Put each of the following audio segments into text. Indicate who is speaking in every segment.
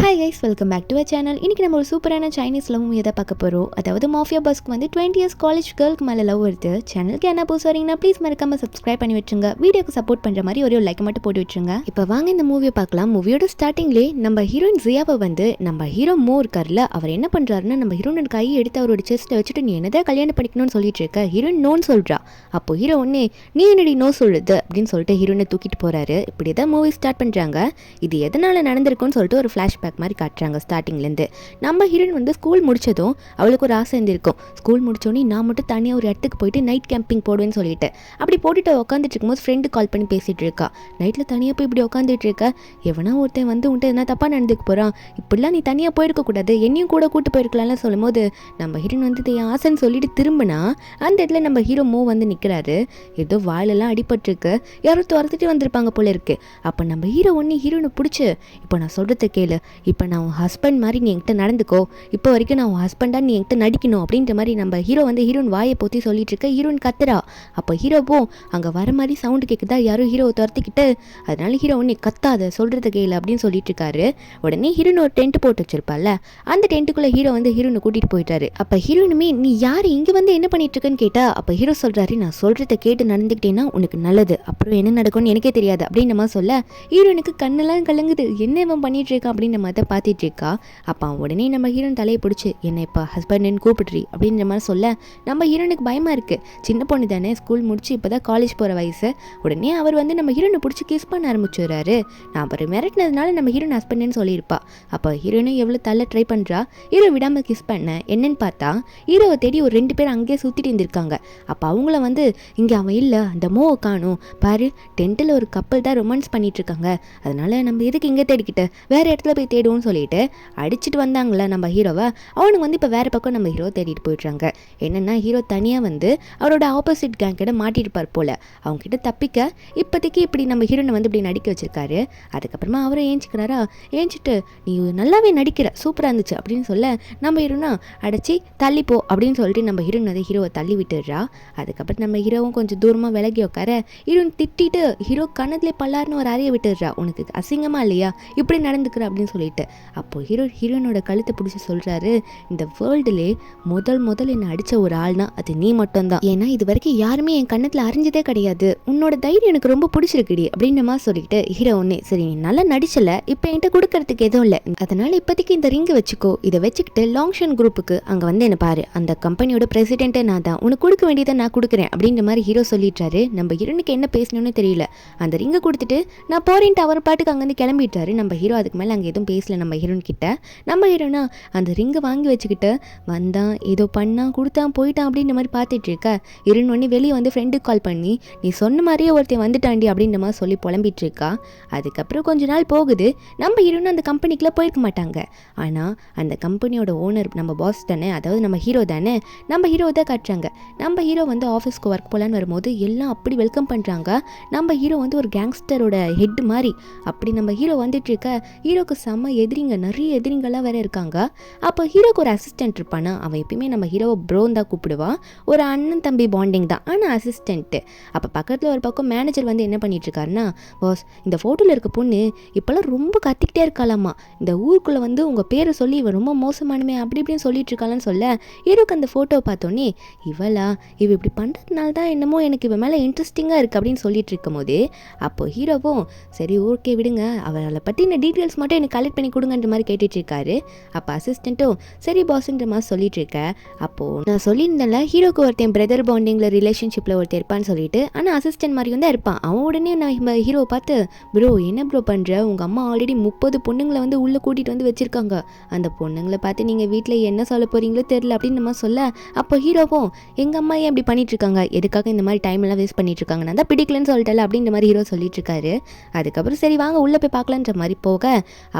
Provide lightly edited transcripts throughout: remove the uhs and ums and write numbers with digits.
Speaker 1: Hi guys, welcome back to a channel. இன்றைக்கி நம்ம ஒரு சூப்பரான சைனீஸ் லவ் மூவி தான் பார்க்க போகிறோம். அதாவது மாஃபியா பாஸ்க்கு வந்து 20 இயர்ஸ் காலேஜ் கேர்ளுக்கு மேலே லவ் வருது. சேனலுக்கு என்ன புதுசு வரீங்கன்னா ப்ளீஸ் மறக்காம சப்ஸ்கிரைப் பண்ணி வச்சுங்க. வீடியோக்கு சப்போர்ட் பண்ணுற மாதிரி ஒரு லைக் மட்டும் போட்டு வச்சுங்க. இப்போ வாங்க இந்த மூவியை பார்க்கலாம். மூவியோட ஸ்டார்டிங்லேயே நம்ம ஹீரோயின் ஜியாவை வந்து நம்ம ஹீரோ மோ இருக்கார்ல, அவர் என்ன பண்ணுறாருன்னா நம்ம ஹீரோயின் கையை எடுத்து அவரோட செஸ்ட்டை வச்சுட்டு நீ என்னதான் கல்யாணம் பண்ணிக்கணும்னு சொல்லிட்டு இருக்க. ஹீரோயின் நோன்னு சொல்கிறா. அப்போ ஹீரோ ஒன்னே நீ என்னடி நோ சொல்லுது அப்படின்னு சொல்லிட்டு ஹீரோயினை தூக்கிட்டு போகிறாரு. இப்படி தான் மூவி ஸ்டார்ட் பண்ணுறாங்க. இது எதனால் நடந்திருக்குன்னு சொல்லிட்டு ஒரு ஃப்ளாஷ்பேக் மாதிரி காட்டுறாங்க. ஸ்டார்டிங்லேருந்து நம்ம ஹீரோயின் வந்து ஸ்கூல் முடிச்சதும் அவளுக்கு ஒரு ஆசை இருந்திருக்கும். ஸ்கூல் முடிச்சோடனே நான் மட்டும் தனியாக ஒரு இடத்துக்கு போயிட்டு நைட் கேம்பிங் போடுவேன்னு சொல்லிட்டு அப்படி போட்டுட்டு உட்காந்துட்டு இருக்கும்போது ஃப்ரெண்டு கால் பண்ணி பேசிட்டு இருக்கா. நைட்டில் தனியாக போய் இப்படி உட்காந்துட்டு இருக்க, எவனா ஒருத்தன் வந்து உன்ட்டு என்ன தப்பாக நடந்துக்க போகிறான், இப்படிலாம் நீ தனியாக போயிருக்க கூடாது, என்னையும் கூட கூட்டு போயிருக்கலாம்னு சொல்லும் போது நம்ம ஹீரோயின் வந்து என் ஆசைன்னு சொல்லிட்டு திரும்பினா அந்த இடத்துல நம்ம ஹீரோ மோ வந்து நிற்கிறாரு. ஏதோ வாயிலெல்லாம் அடிபட்டிருக்கு, யாரோ துரத்துட்டு வந்திருப்பாங்க போல இருக்கு. அப்போ நம்ம ஹீரோ ஒன்று ஹீரோனை பிடிச்சி இப்போ நான் சொல்கிறத கேளு, இப்போ நான் உன் ஹஸ்பண்ட் மாதிரி நீ என்கிட்ட நடந்துக்கோ, இப்போ வரைக்கும் நான் உன் ஹஸ்பண்டாக நீ என்கிட்ட நடிக்கணும் அப்படின்ற மாதிரி நம்ம ஹீரோ வந்து ஹீரோயின் வாயை போற்றி சொல்லிட்டு இருக்க. ஹீரோயின் கத்துறா. அப்போ ஹீரோப்போ அங்கே வர மாதிரி சவுண்டு கேட்குதா, யாரும் ஹீரோவை துரத்திக்கிட்டு. அதனால ஹீரோ ஒன்று கத்தாத, சொல்கிறத கேளு அப்படின்னு சொல்லிட்டு இருக்காரு. உடனே ஹீரோயின் ஒரு டென்ட் போட்டு வச்சிருப்பால, அந்த டென்ட்டுக்குள்ளே ஹீரோ வந்து ஹீரோனை கூட்டிகிட்டு போயிட்டாரு. அப்போ ஹீரோயினுமே நீ யார் இங்கே வந்து என்ன பண்ணிட்டு இருக்கேன்னு கேட்டா, அப்போ ஹீரோ சொல்கிறாரு நான் சொல்கிறத கேட்டு நடந்துக்கிட்டேன்னா உனக்கு நல்லது, அப்புறம் என்ன நடக்கும்னு எனக்கே தெரியாது அப்படின்ற மாதிரி சொல்ல ஹீரோனுக்கு கண்ணெல்லாம் கலங்குது. என்ன இவன் பண்ணிட்டு இருக்கான் அப்படின்ற மாதிரி தான் பார்த்துட்டு இருக்கா. அப்போ உடனே நம்ம ஹீரோன் தலையை பிடிச்சி என்ன இப்போ ஹஸ்பண்ட்னு கூப்பிட்றி அப்படின்ற மாதிரி சொல்ல நம்ம ஹீரோனுக்கு பயமாக இருக்குது. சின்ன பொண்ணு தானே, ஸ்கூல் முடிச்சு இப்போ தான் காலேஜ் போகிற வயசு. உடனே அவர் வந்து நம்ம ஹீரோனை பிடிச்சி கிஸ் பண்ண ஆரம்பிச்சுறாரு. நான் அவர் மிரட்டினதுனால நம்ம ஹீரோன் ஹஸ்பண்ட்னு சொல்லியிருப்பா. அப்போ ஹீரோனும் எவ்வளோ தள்ள ட்ரை பண்ணுறா, ஹீரோ விடாமல் கிஸ் பண்ண. என்னன்னு பார்த்தா ஹீரோவை தேடி ஒரு 2 பேர் அங்கேயே சுற்றிட்டு இருந்திருக்காங்க. அப்போ அவங்கள வந்து இங்கே அவன் இல்லை, அந்த மோவை காணும் பாரு, டென்ட்டில் ஒரு கப்பல் தான் ரொமான்ஸ் பண்ணிட்டு இருக்காங்க, அதனால நம்ம எதுக்கு இங்கே தேடிக்கிட்டு வேறு இடத்துல போய் தேடுவோம்னு சொல்லிட்டு அடிச்சுட்டு வந்தாங்களே நம்ம ஹீரோவை. அவனுக்கு வந்து இப்போ வேறு பக்கம் நம்ம ஹீரோ தேடிட்டு போயிடுறாங்க. என்னென்னா ஹீரோ தனியாக வந்து அவரோட ஆப்போசிட் கேங் கிட்ட மாட்டிருப்பார் போல். அவங்ககிட்ட தப்பிக்க இப்போதைக்கு இப்படி நம்ம ஹீரோனை வந்து இப்படி நடிக்க வச்சிருக்காரு. அதுக்கப்புறமா அவரும் ஏஞ்சிக்கிறாரா. ஏஞ்சிட்டு நீ நல்லாவே நடிக்கிற, சூப்பராக இருந்துச்சு அப்படின்னு சொல்ல நம்ம ஹீரோனா அடைச்சி தள்ளிப்போ அப்படின்னு சொல்லிட்டு நம்ம ஹீரோன் வந்து ஹீரோவை தள்ளி விட்டுடுறா. அதுக்கப்புறம் நம்ம ஹீரோவும் கொஞ்சம் தூரமாக விலகி உட்கார ஹீரோன் திட்டிட்டு ஹீரோ கணத்துலேயே பல்லாருன்னு ஒரு அறைய விட்டுடுறா. உனக்கு அசிங்கமா இல்லையா இப்படி நடந்துக்கிற அப்படின்னு சொல்லிட்டு. அப்போ ஹீரோயினோட கழுத்தை பிடிச்சி சொல்கிறாரு, இந்த வேர்ல்டுலே முதல் என்னை அடித்த ஒரு ஆள்னா அது நீ மட்டும்தான். ஏன்னா இது வரைக்கும் யாருமே என் கண்ணத்தில் அறிஞ்சதே கிடையாது, உன்னோட தைரியம் எனக்கு ரொம்ப பிடிச்சிருக்குடி அப்படின்ற மாதிரி சொல்லிட்டு ஹீரோ ஒன்று சரி நீ நல்லா நடிச்சல, இப்போ என்கிட்ட கொடுக்கறதுக்கு எதுவும் இல்லை, அதனால இப்போதைக்கு இந்த ரிங்கை வச்சுக்கோ, இதை வச்சுக்கிட்டு லாங்ஷன் குரூப்புக்கு அங்கே வந்து என்ன பாரு, அந்த கம்பெனியோட பிரசிடென்ட்டே நான் தான், உனக்கு கொடுக்க வேண்டியதை நான் கொடுக்குறேன் அப்படின்ற மாதிரி ஹீரோ சொல்லிட்டாரு. நம்ம ஹீரோனுக்கு என்ன பேசணும்னு தெரியல. அந்த ரிங்கை கொடுத்துட்டு நான் போறேன்ட்டு அவர் பாட்டுக்கு அங்கேருந்து கிளம்பிட்டாரு. நம்ம ஹீரோ அதுக்கு மேலே அங்கே எதுவும் பேசல நம்ம ஹீரோன் கிட்ட. நம்ம ஹீரோனா அந்த ரிங்கை வாங்கி வச்சுக்கிட்டு வந்தான், ஏதோ பண்ணான், கொடுத்தான், போயிட்டான் அப்படின்ற மாதிரி பார்த்துட்டு இருக்க. ஹீரோன் ஒன்று வெளியே வந்து ஃப்ரெண்டுக்கு கால் பண்ணி நீ சொன்ன மாதிரியே ஒருத்தன் வந்துட்டாண்டி அப்படின்ற மாதிரி சொல்லி புலம்பிட்டு இருக்கா. அதுக்கப்புறம் கொஞ்ச நாள் போகுது. நம்ம ஹீரோன்னு அந்த கம்பெனிக்குள்ளே போயிருக்க மாட்டாங்க. ஆனால் அந்த கம்பெனியோட ஓனர் நம்ம பாஸ் தானே, அதாவது நம்ம ஹீரோ தானே. நம்ம ஹீரோ தான் காட்டுறாங்க. நம்ம ஹீரோ வந்து ஆஃபீஸ்க்கு ஒர்க் போகலான்னு வரும்போது எல்லாம் அப்படி வெல்கம் பண்ணுறாங்க. நம்ம ஹீரோ வந்து ஒரு கேங்ஸ்டரோட ஹெட் மாதிரி. அப்படி நம்ம ஹீரோ வந்துட்டு இருக்க ஹீரோக்கு செம்ம எதிரிங்க, நிறைய எதிரிங்கெல்லாம் வேற இருக்காங்க. அப்போ ஹீரோக்கு ஒரு அசிஸ்டன்ட் இருப்பானா, அவன் எப்பயுமே நம்ம ஹீரோவை ப்ரோன் தான் கூப்பிடுவான், ஒரு அண்ணன் தம்பி பாண்டிங் தான், ஆனால் அசிஸ்டன்ட்டு. அப்போ பக்கத்தில் ஒரு பக்கம் மேனேஜர் வந்து என்ன பண்ணிட்டு இருக்காருன்னா, பாஸ் இந்த ஃபோட்டோவில் இருக்க பொண்ணு இப்போல்லாம் ரொம்ப கத்திக்கிட்டே இருக்காளாமா, இந்த ஊருக்குள்ளே வந்து உங்கள் பேரை சொல்லி இவன் ரொம்ப மோசமானுமே அப்படி இப்படின்னு சொல்லிட்டு இருக்காளான்னு சொல்ல ஹீரோக்கு அந்த ஃபோட்டோவை பார்த்தோன்னே இவ இப்படி பண்ணுறதுனால தான் என்னமோ எனக்கு இவன் மேலே இன்ட்ரெஸ்டிங்காக இருக்குது அப்படின்னு சொல்லிட்டு இருக்கும் போது அப்போ ஹீரோவும் சரி ஓகே விடுங்க, அவளை பற்றின டீட்டெயில்ஸ் மட்டும் எனக்கு கலெக்ட் பண்ணி கொடுங்கன்ற மாதிரி கேட்டுட்டு இருக்காரு. அப்போ அசிஸ்டண்ட்டும் சரி பாஸ்ன்ற மாதிரி சொல்லிட்டு இருக்க. அப்போது நான் சொல்லியிருந்தேன்ல ஹீரோக்கு ஒருத்தன் பிரதர் பாண்டிங்கில் ரிலேஷன்ஷிப்பில் ஒருத்தர் இருப்பான்னு சொல்லிட்டு, ஆனால் அசிஸ்டன்ட் மாதிரியும் தான் இருப்பான். அவன் உடனே நம்ம ஹீரோவை பார்த்து ப்ரோ என்ன ப்ரோ பண்ணுற, உங்கள் அம்மா ஆல்ரெடி 30 பொண்ணுங்களை வந்து உள்ளே கூட்டிகிட்டு வந்து வச்சுருக்காங்க, அந்த பொண்ணுங்களை பார்த்து நீங்கள் வீட்டில் என்ன சொல்ல போகிறீங்களோ தெரில அப்படின்னு நம்ம சொல்ல அப்போ ஹீரோவும் எங்கள் அம்மா ஏன் இப்படி பண்ணிட்டு இருக்காங்க, எதுக்காக இந்த மாதிரி டைம் எல்லாம் வேஸ்ட் பண்ணிட்டு இருக்காங்க, நான் தான் பிடிக்கலன்னு சொல்லிட்டல அப்படின்ற மாதிரி ஹீரோ சொல்லிட்டு இருக்காரு. அதுக்கப்புறம் சரி வாங்க உள்ளே போய் பார்க்கலான்ற மாதிரி போக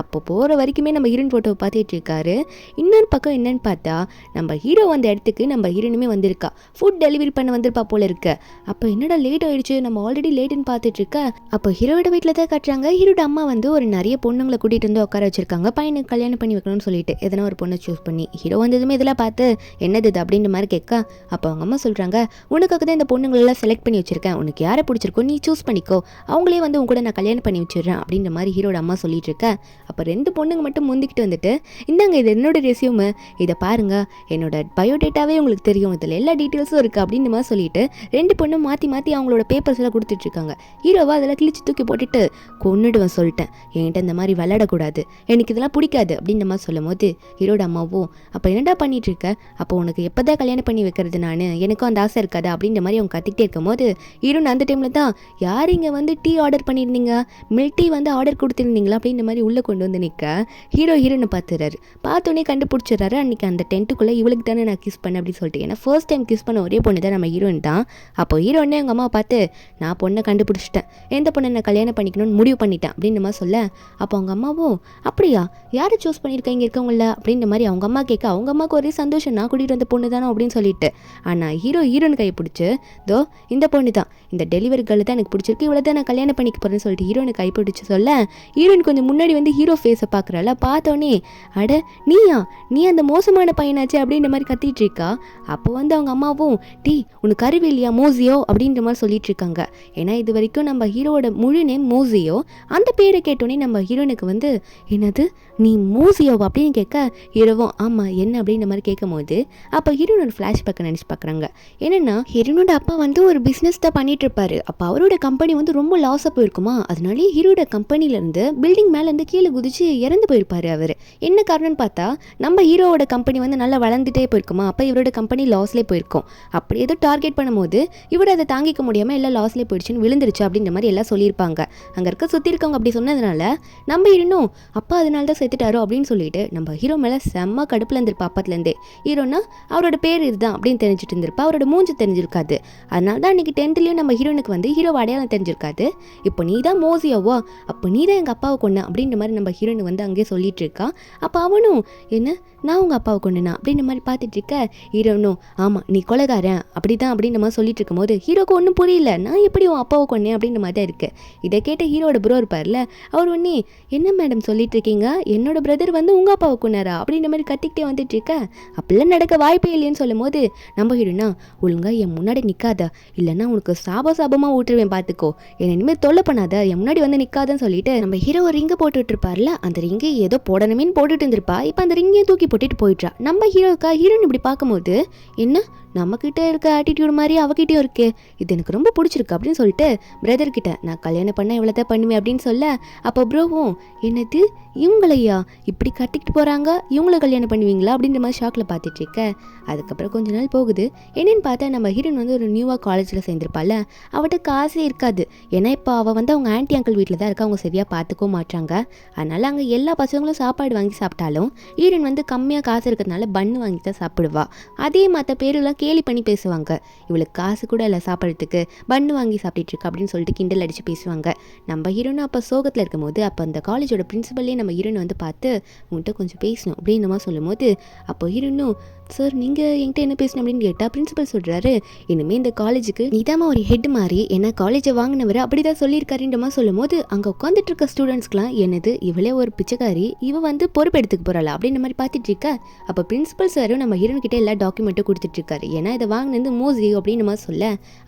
Speaker 1: அப்போ போகிற வரைக்குமே நம்ம ஹீரோயின் ஃபோட்டோவை பார்த்துட்டு இருக்காரு. இன்னொரு பக்கம் என்னன்னு பார்த்தா நம்ம ஹீரோ வந்த இடத்துக்கு நம்ம ஹீரோயினுமே வந்திருக்கா, ஃபுட் டெலிவரி பண்ண வந்திருப்பா போல இருக்கு. அப்போ என்னடா லேட் ஆயிடுச்சு, நம்ம ஆல்ரெடி லேட்டுன்னு பார்த்துட்டு இருக்க. அப்போ ஹீரோட வீட்டில் தான் காட்டுறாங்க. ஹீரோட அம்மா வந்து ஒரு நிறைய பொண்ணுங்களை கூட்டிகிட்டு வந்து உட்கார வச்சிருக்காங்க, பையனுக்கு கல்யாணம் பண்ணி வைக்கணும்னு சொல்லிட்டு எதனா ஒரு பொண்ணை சூஸ் பண்ணி. ஹீரோ வந்ததுமே இதெல்லாம் பார்த்து என்னது இது அப்படின்ற மாதிரி கேட்க அப்போ அவங்க அம்மா சொல்கிறாங்க உனக்காக தான் இந்த பொண்ணுங்களெல்லாம் செலக்ட் பண்ணி வச்சிருக்கேன், உனக்கு யாரை பிடிச்சிருக்கோ நீ சூஸ் பண்ணிக்கோ, அவங்களே வந்து உங்க கூட நான் கல்யாணம் பண்ணி வச்சிடுறேன் அப்படின்ற மாதிரி ஹீரோட அம்மா சொல்லிட்டு இருக்க. அப்போ 2 பொண்ணுங்க மட்டும் முந்திக்கிட்டு வந்துட்டு, இந்தாங்க இது என்னோட ரெஸ்யூமு, இதை பாருங்க, என்னோட பயோடேட்டாவே உங்களுக்கு தெரியும், இதில் எல்லா டீட்டெயில்ஸும் இருக்குது அப்படின்னு மாதிரி சொல்லிட்டு 2 பொண்ணும் மாற்றி மாற்றி அவங்களோட பேப்பர்ஸ் எல்லாம் கொடுத்துட்ருக்காங்க. ஹீரோவா அதெல்லாம் கிழிச்சு தூக்கி போட்டுட்டு கொன்னுடுவேன் சொல்லிட்டேன், என்கிட்ட இந்த மாதிரி விளையாடக்கூடாது, எனக்கு இதெல்லாம் பிடிக்காது அப்படின்ற மாதிரி சொல்லும் போது ஹீரோட அம்மாவும் அப்போ என்னடா பண்ணிட்டு இருக்க, அப்போ உனக்கு எப்போதான் கல்யாணம் பண்ணி வைக்கிறது, நான் எனக்கும் அந்த ஆசை இருக்காது அப்படின்ற மாதிரி அவங்க கத்திக்கிட்டே இருக்கும் போது ஹீரோன் அந்த டைமில் தான் யார் இங்கே வந்து டீ ஆர்டர் பண்ணியிருந்தீங்க, மில்க் டீ வந்து ஆர்டர் கொடுத்துருந்தீங்களா அப்படின்ற மாதிரி உள்ளே கொண்டு வந்து நிற்க ஹீரோனை பார்த்துறாரு. பார்த்தோன்னே கண்டுபிடிச்சிடறாரு, அன்றைக்கி அந்த டென்ட்டுக்குள்ளே இவளுக்கு தானே நான் கிஸ் பண்ணேன் அப்படின்னு சொல்லிட்டு. ஏன்னா ஃபர்ஸ்ட் டைம் கிஸ் பண்ண ஒரே பொண்ணு தான் நம்ம ஹீரோயின் தான். அப்போ ஹீரோனே எங்கள் அம்மா பார்த்து நான் பொண்ணை கண்டுபிடிச்சிட்டேன், எந்த பொண்ணை நான் கல்யாணம் பண்ணிக்கணும்னு முடிவு பண்ணிட்டேன் அப்படின்ற மாதிரி சொல்ல, அப்போ அவங்க அம்மாவும் அப்படியா யாரை சூஸ் பண்ணியிருக்கேன் இங்கே இருக்கவங்கள அப்படின்ற மாதிரி அவங்க அம்மா கேட்க அவங்க அம்மாவுக்கு ஒரே சந்தோஷம், நான் கூட்டிகிட்டு வந்த பொண்ணு தானோ அப்படின்னு சொல்லிட்டு. ஆனால் ஹீரோயின் கையை பிடிச்சி தோ இந்த பொண்ணு தான், இந்த டெலிவரி கேர்ள் தான் எனக்கு பிடிச்சிருக்கு, இவ்வளோ தான் நான் கல்யாணம் பண்ணிக்க போகிறேன்னு சொல்லிட்டு ஹீரோயினை கை பிடிச்சி சொல்ல, ஹீரோயின் கொஞ்சம் முன்னாடி வந்து ஹீரோ ஃபேஸை பார்க்குறாள். பார்த்தோன்னே அட நீ அந்த மோசமான பையனாச்சு அப்படின்ற மாதிரி கத்திட்டு இருக்கா. அப்போ வந்து அவங்க அம்மாவும் டீ உனக்கு அறிவு இல்லையா மோசியோ அப்படின்ற மாதிரி சொல்லிட்டு இருக்காங்க. ஏன்னா இது வரைக்கும் நம்ம ஹீரோட முழு நேம் மோசியோ. அந்த பேரை கேட்டோன்னே நம்ம ஹீரோனுக்கு வந்து என்னது நீ மோசியோவா அப்படின்னு கேட்க ஹீரோவும் ஆமாம் என்ன அப்படின்ற மாதிரி கேட்கும் போது அப்போ ஹீரோனோட ஃப்ளாஷ்பேக்கை நினச்சி பார்க்குறாங்க. என்னென்னா ஹீரோனோட அப்பா வந்து ஒரு பிஸ்னஸ் தான் பண்ணிட்டு இருப்பாரு. அப்போ அவரோட கம்பெனி வந்து ரொம்ப லாஸாக போயிருக்குமா, அதனாலே ஹீரோட கம்பெனிலேருந்து பில்டிங் மேலேருந்து கீழே குதிச்சு இறந்து போயிருப்பாரு அவர். என்ன காரணம்னு பார்த்தா நம்ம ஹீரோவோட கம்பெனி வந்து நல்லா வளர்ந்துட்டே போயிருக்குமா, அப்போ இவரோட கம்பெனி லாஸ்லேயே போயிருக்கும். அப்படி ஏதோ டார்கெட் பண்ணும்போது இவர் அதை தாங்கிக்க முடியாமல் எல்லாம் லாஸ்லேயே போயிடுச்சுன்னு விழுந்துருச்சு அப்படின்ற மாதிரி எல்லாம் சொல்லியிருப்பாங்க. அங்கே இருக்க சுற்றி இருக்கவங்க அப்படி சொன்னதுனால நம்ம ஹீரோனும் அப்பா அதனால தான் செத்துட்டாரோ அப்படின்னு சொல்லிட்டு நம்ம ஹீரோ மேலே செம்ம கடுப்பில் இருந்திருப்பா. அப்பத்துலேருந்தே ஹீரோனா அவரோட பேர் இதுதான் அப்படின்னு தெரிஞ்சுட்டு இருந்திருப்பா, அவரோட மூஞ்சி தெரிஞ்சிருக்காது. அதனால தான் அன்றைக்கி 10th நம்ம ஹீரோனுக்கு வந்து ஹீரோ அடையாளம் தெரிஞ்சிருக்காது. இப்போ நீ தான் மோசியாவோ, அப்போ நீ தான் எங்கள் அப்பாவை கொன்ன அப்படின்ற மாதிரி நம்ம ஹீரோனு வந்து அங்கேயே சொல்லிட்டு இருக்கா. அப்போ அவனும் என்ன நான் உங்கள் அப்பாவை கொண்டுனா அப்படின்ற மாதிரி பார்த்துட்டு இருக்க ஹீரோனும் ஆமாம் நீ கொலைகாரன் அப்படி தான் அப்படின்ற மாதிரி சொல்லிட்டு இருக்கும் போது ஹீரோக்கு ஒன்றும் புரியல, நான் எப்படி உன் அப்பாவை கொண்டேன் அப்படின்ற மாதிரி தான் இருக்குது. இதை கேட்ட ஹீரோட ப்ரோ இருப்பார்ல, அவர் ஒன்னே என்ன மேடம் சொல்லிட்டு இருக்கீங்க, என்னோட பிரதர் வந்து உங்கள் அப்பாவை கொண்டாரா அப்படின்ற மாதிரி கத்திக்கிட்டே வந்துட்டு இருக்க. அப்படிலாம் நடக்க வாய்ப்பே இல்லைன்னு சொல்லும் போது நம்ம ஹீரோனா ஒழுங்கா என் முன்னாடி நிற்காத, இல்லைன்னா உனக்கு சாபமாக ஊட்டுருவேன் பார்த்துக்கோ, என்னை இனிமேல் தொல்லை பண்ணாத, என் முன்னாடி வந்து நிற்காதன்னு சொல்லிட்டு நம்ம ஹீரோ ஒரு ரிங்கை போட்டுட்டு இருப்பார்ல, அந்த ரிங்கை ஏதோ போடணுமேனு போட்டுட்டு இருந்திருப்பா. இப்போ அந்த ரிங்கையும் தூக்கி போட்டுட்டு போயிட்டா. நம்ம ஹீரோயின் இப்படி பார்க்கும்போது என்ன நம்மக்கிட்ட இருக்க ஆட்டிடியூட் மாதிரி அவகிட்டையும் இருக்கு, இது எனக்கு ரொம்ப பிடிச்சிருக்கு அப்படின்னு சொல்லிட்டு பிரதர்கிட்ட நான் கல்யாணம் பண்ண இவ்வளோதான் பண்ணுவேன் அப்படின்னு சொல்ல, அப்போ ப்ரோவும் என்னது இவங்களையா இப்படி கட்டிக்கிட்டு போகிறாங்க, இவங்கள கல்யாணம் பண்ணுவீங்களா அப்படின்ற மாதிரி ஷாக்கில் பார்த்துட்டு இருக்க. அதுக்கப்புறம் கொஞ்ச நாள் போகுது. என்னென்னு பார்த்தா நம்ம ஹீரோயின் வந்து ஒரு நியூவாக காலேஜில் சேர்ந்துருப்பாள். அவட்ட காசே இருக்காது. ஏன்னா இப்போ அவள் வந்து அவங்க ஆன்ட்டி அங்கிள் வீட்டில் தான் இருக்கா, அவங்க சரியாக பார்த்துக்கவும் மாட்டாங்க. அதனால் அங்கே எல்லா பசங்களும் சாப்பாடு வாங்கி சாப்பிட்டாலும் ஹீரோயின் வந்து கம்மியாக காசு இருக்கிறதுனால பன்னு வாங்கி தான் சாப்பிடுவா. அதே மற்ற பேரெல்லாம் கேலி பண்ணி பேசுவாங்க, இவளுக்கு காசு கூட இல்லை சாப்பிட்றதுக்கு, பன்னு வாங்கி சாப்பிட்டுட்டு இருக்கா அப்படின்னு சொல்லிட்டு கிண்டல் அடித்து பேசுவாங்க. நம்ம ஹீரோனும் அப்போ சோகத்தில் இருக்கும்போது அப்போ அந்த காலேஜோட பிரின்சிபல்லே நம்ம ஹீரோனை வந்து பார்த்து உங்கள்கிட்ட கொஞ்சம் பேசணும் அப்படின்னு மாதிரி சொல்லும் போது அப்போ ஹீரோனும் சார் நீங்கள் என்கிட்ட என்ன பேசணும் அப்படின்னு கேட்டால் பிரின்சிபல் சொல்கிறாரு, இனிமேல் இந்த காலேஜுக்கு நீதாம்மா ஒரு ஹெட் மாதிரி, ஏன்னா காலேஜை வாங்கினவர் அப்படி தான் சொல்லியிருக்காருன்ற மாதிரி சொல்லும் போது அங்கே உட்காந்துட்டு இருக்க ஸ்டூடெண்ட்ஸ்க்குலாம் என்னது இவளே ஒரு பிச்சைக்காரி, இவ வந்து பொறுப்பு எடுத்துக்க போகிறாளா அப்படின்ற மாதிரி பார்த்துட்டு இருக்க. அப்போ பிரின்சிபல் சாரும் நம்ம ஹீரோன்கிட்ட எல்லா டாக்குமெண்ட்டும் கொடுத்துட்ருக்காரு. ஏன்னா இதை வாங்கினது மோசி அப்படின்னு மாதிரி சொல்ல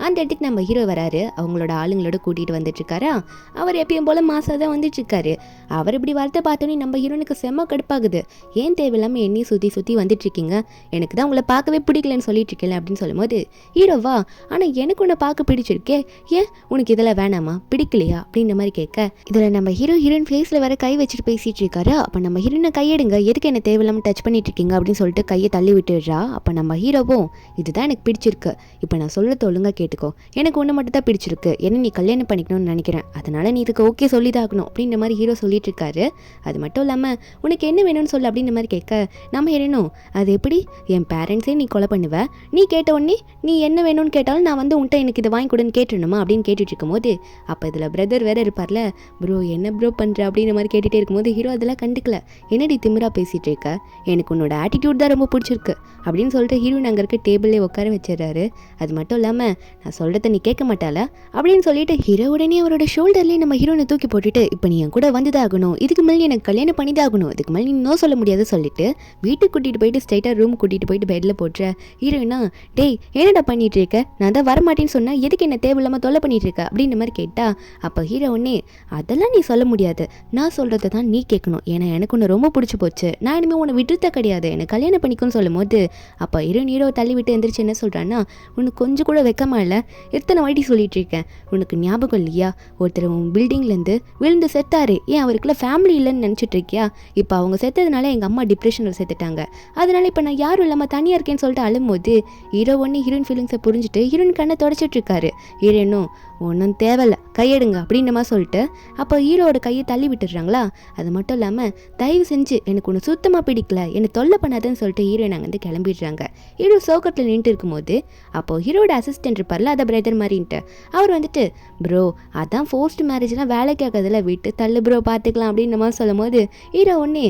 Speaker 1: அந்த இடத்துக்கு நம்ம ஹீரோ வராரு, அவங்களோட ஆளுங்களோட கூட்டிகிட்டு வந்துட்டுருக்காரா. அவர் எப்பயும் போல் மாசாக தான் வந்துட்டுருக்காரு. அவர் இப்படி வரத்தை பார்த்தோன்னே நம்ம ஹீரோனுக்கு செம்ம கடுப்பாகுது. ஏன் தேவையில்லாமல் என்னையும் சுற்றி வந்துட்டுருக்கீங்க, எனக்கு தான் உங்களை பார்க்கவே பிடிக்கலன்னு சொல்லிட்டு இருக்கேன் அப்படின்னு சொல்லும்போது ஹீரோவா ஆனால் எனக்கு உன்னை பார்க்க பிடிச்சிருக்கே, ஏன் உனக்கு இதெல்லாம் வேணாமா பிடிக்கலையா அப்படின்ற மாதிரி கேட்க இதில் நம்ம ஹீரோயின் ஃபேஸில் வேற கை வச்சுட்டு பேசிட்டு இருக்காரு. அப்போ நம்ம ஹீரோனை கையெடுங்க, எதுக்கு என்ன தேவையில்லாமல் டச் பண்ணிட்டு இருக்கீங்க அப்படின்னு சொல்லிட்டு கையை தள்ளி விட்டுடுறா. அப்போ நம்ம ஹீரோவும் இதுதான் எனக்கு பிடிச்சிருக்கு, இப்போ நான் சொல்கிறது ஒழுங்காக கேட்டுக்கோ, எனக்கு ஒன்று மட்டும் தான் பிடிச்சிருக்கு, என்ன நீ கல்யாணம் பண்ணிக்கணும்னு நினைக்கிறேன், அதனால நீ இதுக்கு ஓகே சொல்லி தாக்கணும் அப்படின்ற மாதிரி ஹீரோ சொல்லிட்டு இருக்காரு. அது மட்டும் இல்லாமல் உனக்கு என்ன வேணும்னு சொல்லு அப்படின்ற மாதிரி கேட்க நம்ம ஹீரோனும் அது எப்படி என் பேரண்ட்ஸே நீ கொலை பண்ணுவ, நீ கேட்ட உடனே நீ என்ன வேணும்னு கேட்டாலும் நான் வந்து உன்ட்ட எனக்கு இதை வாங்கி கொடுன்னு கேட்டுணுமா அப்படின்னு கேட்டுட்டு இருக்கும்போது அப்போ இதில் பிரதர் வேற இருப்பார்ல, ப்ரோ என்ன ப்ரோ பண்ணுற அப்படின்ற மாதிரி கேட்டுகிட்டே இருக்கும்போது ஹீரோ அதெல்லாம் கண்டுக்கல. என்னடி திமிரா பேசிகிட்டு இருக்க, எனக்கு உன்னோட ஆட்டிடியூட் தான் ரொம்ப பிடிச்சிருக்கு அப்படின்னு சொல்லிட்டு ஹீரோயின் அங்கே இருக்க டேபிளே உட்கார வச்சிடறாரு. அது மட்டும் இல்லாமல் நான் சொல்கிறத நீ கேட்க மாட்டால அப்படின்னு சொல்லிட்டு ஹீரோ உடனே அவரோட ஷோல்டர்லேயே நம்ம ஹீரோனை தூக்கி போட்டுட்டு இப்போ நீ என் கூட வந்துதாகணும், இதுக்கு மேலே எனக்கு கல்யாணம் பண்ணிதாகணும், இதுக்கு மேலே நீ நோ சொல்ல முடியாது சொல்லிட்டு வீட்டுக்கு கூட்டிகிட்டு போயிட்டு ஸ்ட்ரைட்டாக ரூம் கூட்டிகிட்டு போயிட்டு பெட்டில் போட்டுற. ஹீரோயினா டேய் என்னடா பண்ணிட்டு இருக்க, நான் தான் வரமாட்டேன்னு சொன்னேன், எதுக்கு என்ன தேவையில்லாமல் தொல்லை பண்ணிட்டு இருக்க அப்படின்ற மாதிரி கேட்டா. அப்போ ஹீரோ ஒன்னே அதெல்லாம் நீ சொல்ல முடியாது, நான் சொல்கிறத தான் நீ கேட்கணும், ஏன்னா எனக்கு ஒன்று ரொம்ப பிடிச்சி போச்சு, நான் இனிமேல் உன்னை விட்டுத்த கிடையாது, எனக்கு கல்யாணம் பண்ணிக்கும்னு சொல்லும் போது அப்போ ஹீரோ தள்ளி விட்டு எந்திரிச்சு என்ன சொல்கிறான்னா, உனக்கு கொஞ்சம் கூட வெக்கமா இல்லை, எத்தனை வாட்டி சொல்லிட்டு இருக்கேன், உனக்கு ஞாபகம் இல்லையா, ஒருத்தர் உன் பில்டிங்லேருந்து விழுந்து செத்தாரு, ஏன் அவருக்குள்ள ஃபேமிலி இல்லைன்னு நினச்சிட்டு இருக்கியா, இப்போ அவங்க செத்ததுனால எங்கள் அம்மா டிப்ரெஷனில் செத்துட்டாங்க, அதனால இப்போ நான் யாரும் இல்லாமல் தனியாக இருக்கேன்னு சொல்லிட்டு அழும்போது ஹீரோ ஒன்று ஹீரோயின் ஃபீலிங்ஸை புரிஞ்சுட்டு ஹீரோயின் கண்ணை தொடச்சிட்டு இருக்காரு. ஹீரோயினும் ஒன்றும் தேவையில்ல கையெடுங்க அப்படின்ற மாதிரி சொல்லிட்டு அப்போ ஹீரோட கையை தள்ளி விட்டுடுறாங்களா. அது மட்டும் இல்லாமல் தயவு செஞ்சு எனக்கு ஒன்று சுத்தமாக பிடிக்கல, என்னை தொல்லை பண்ணாதுன்னு சொல்லிட்டு ஹீரோயின் அங்கே வந்து கிளம்பிடுறாங்க. ஹீரோ சோக்கத்தில் நின்றுட்டு இருக்கும்போது அப்போது ஹீரோட அசிஸ்டன்ட் இருப்பார்ல, அதை பிரதர் மாதிரின்ட்டு அவர் வந்துட்டு ப்ரோ அதான் ஃபோர்ஸ்ட் மேரேஜ்லாம் வேலைக்கு ஆகாதுல, விட்டு தள்ளு ப்ரோ பார்த்துக்கலாம் அப்படின்ற மாதிரி சொல்லும் போது ஹீரோ ஒன்னே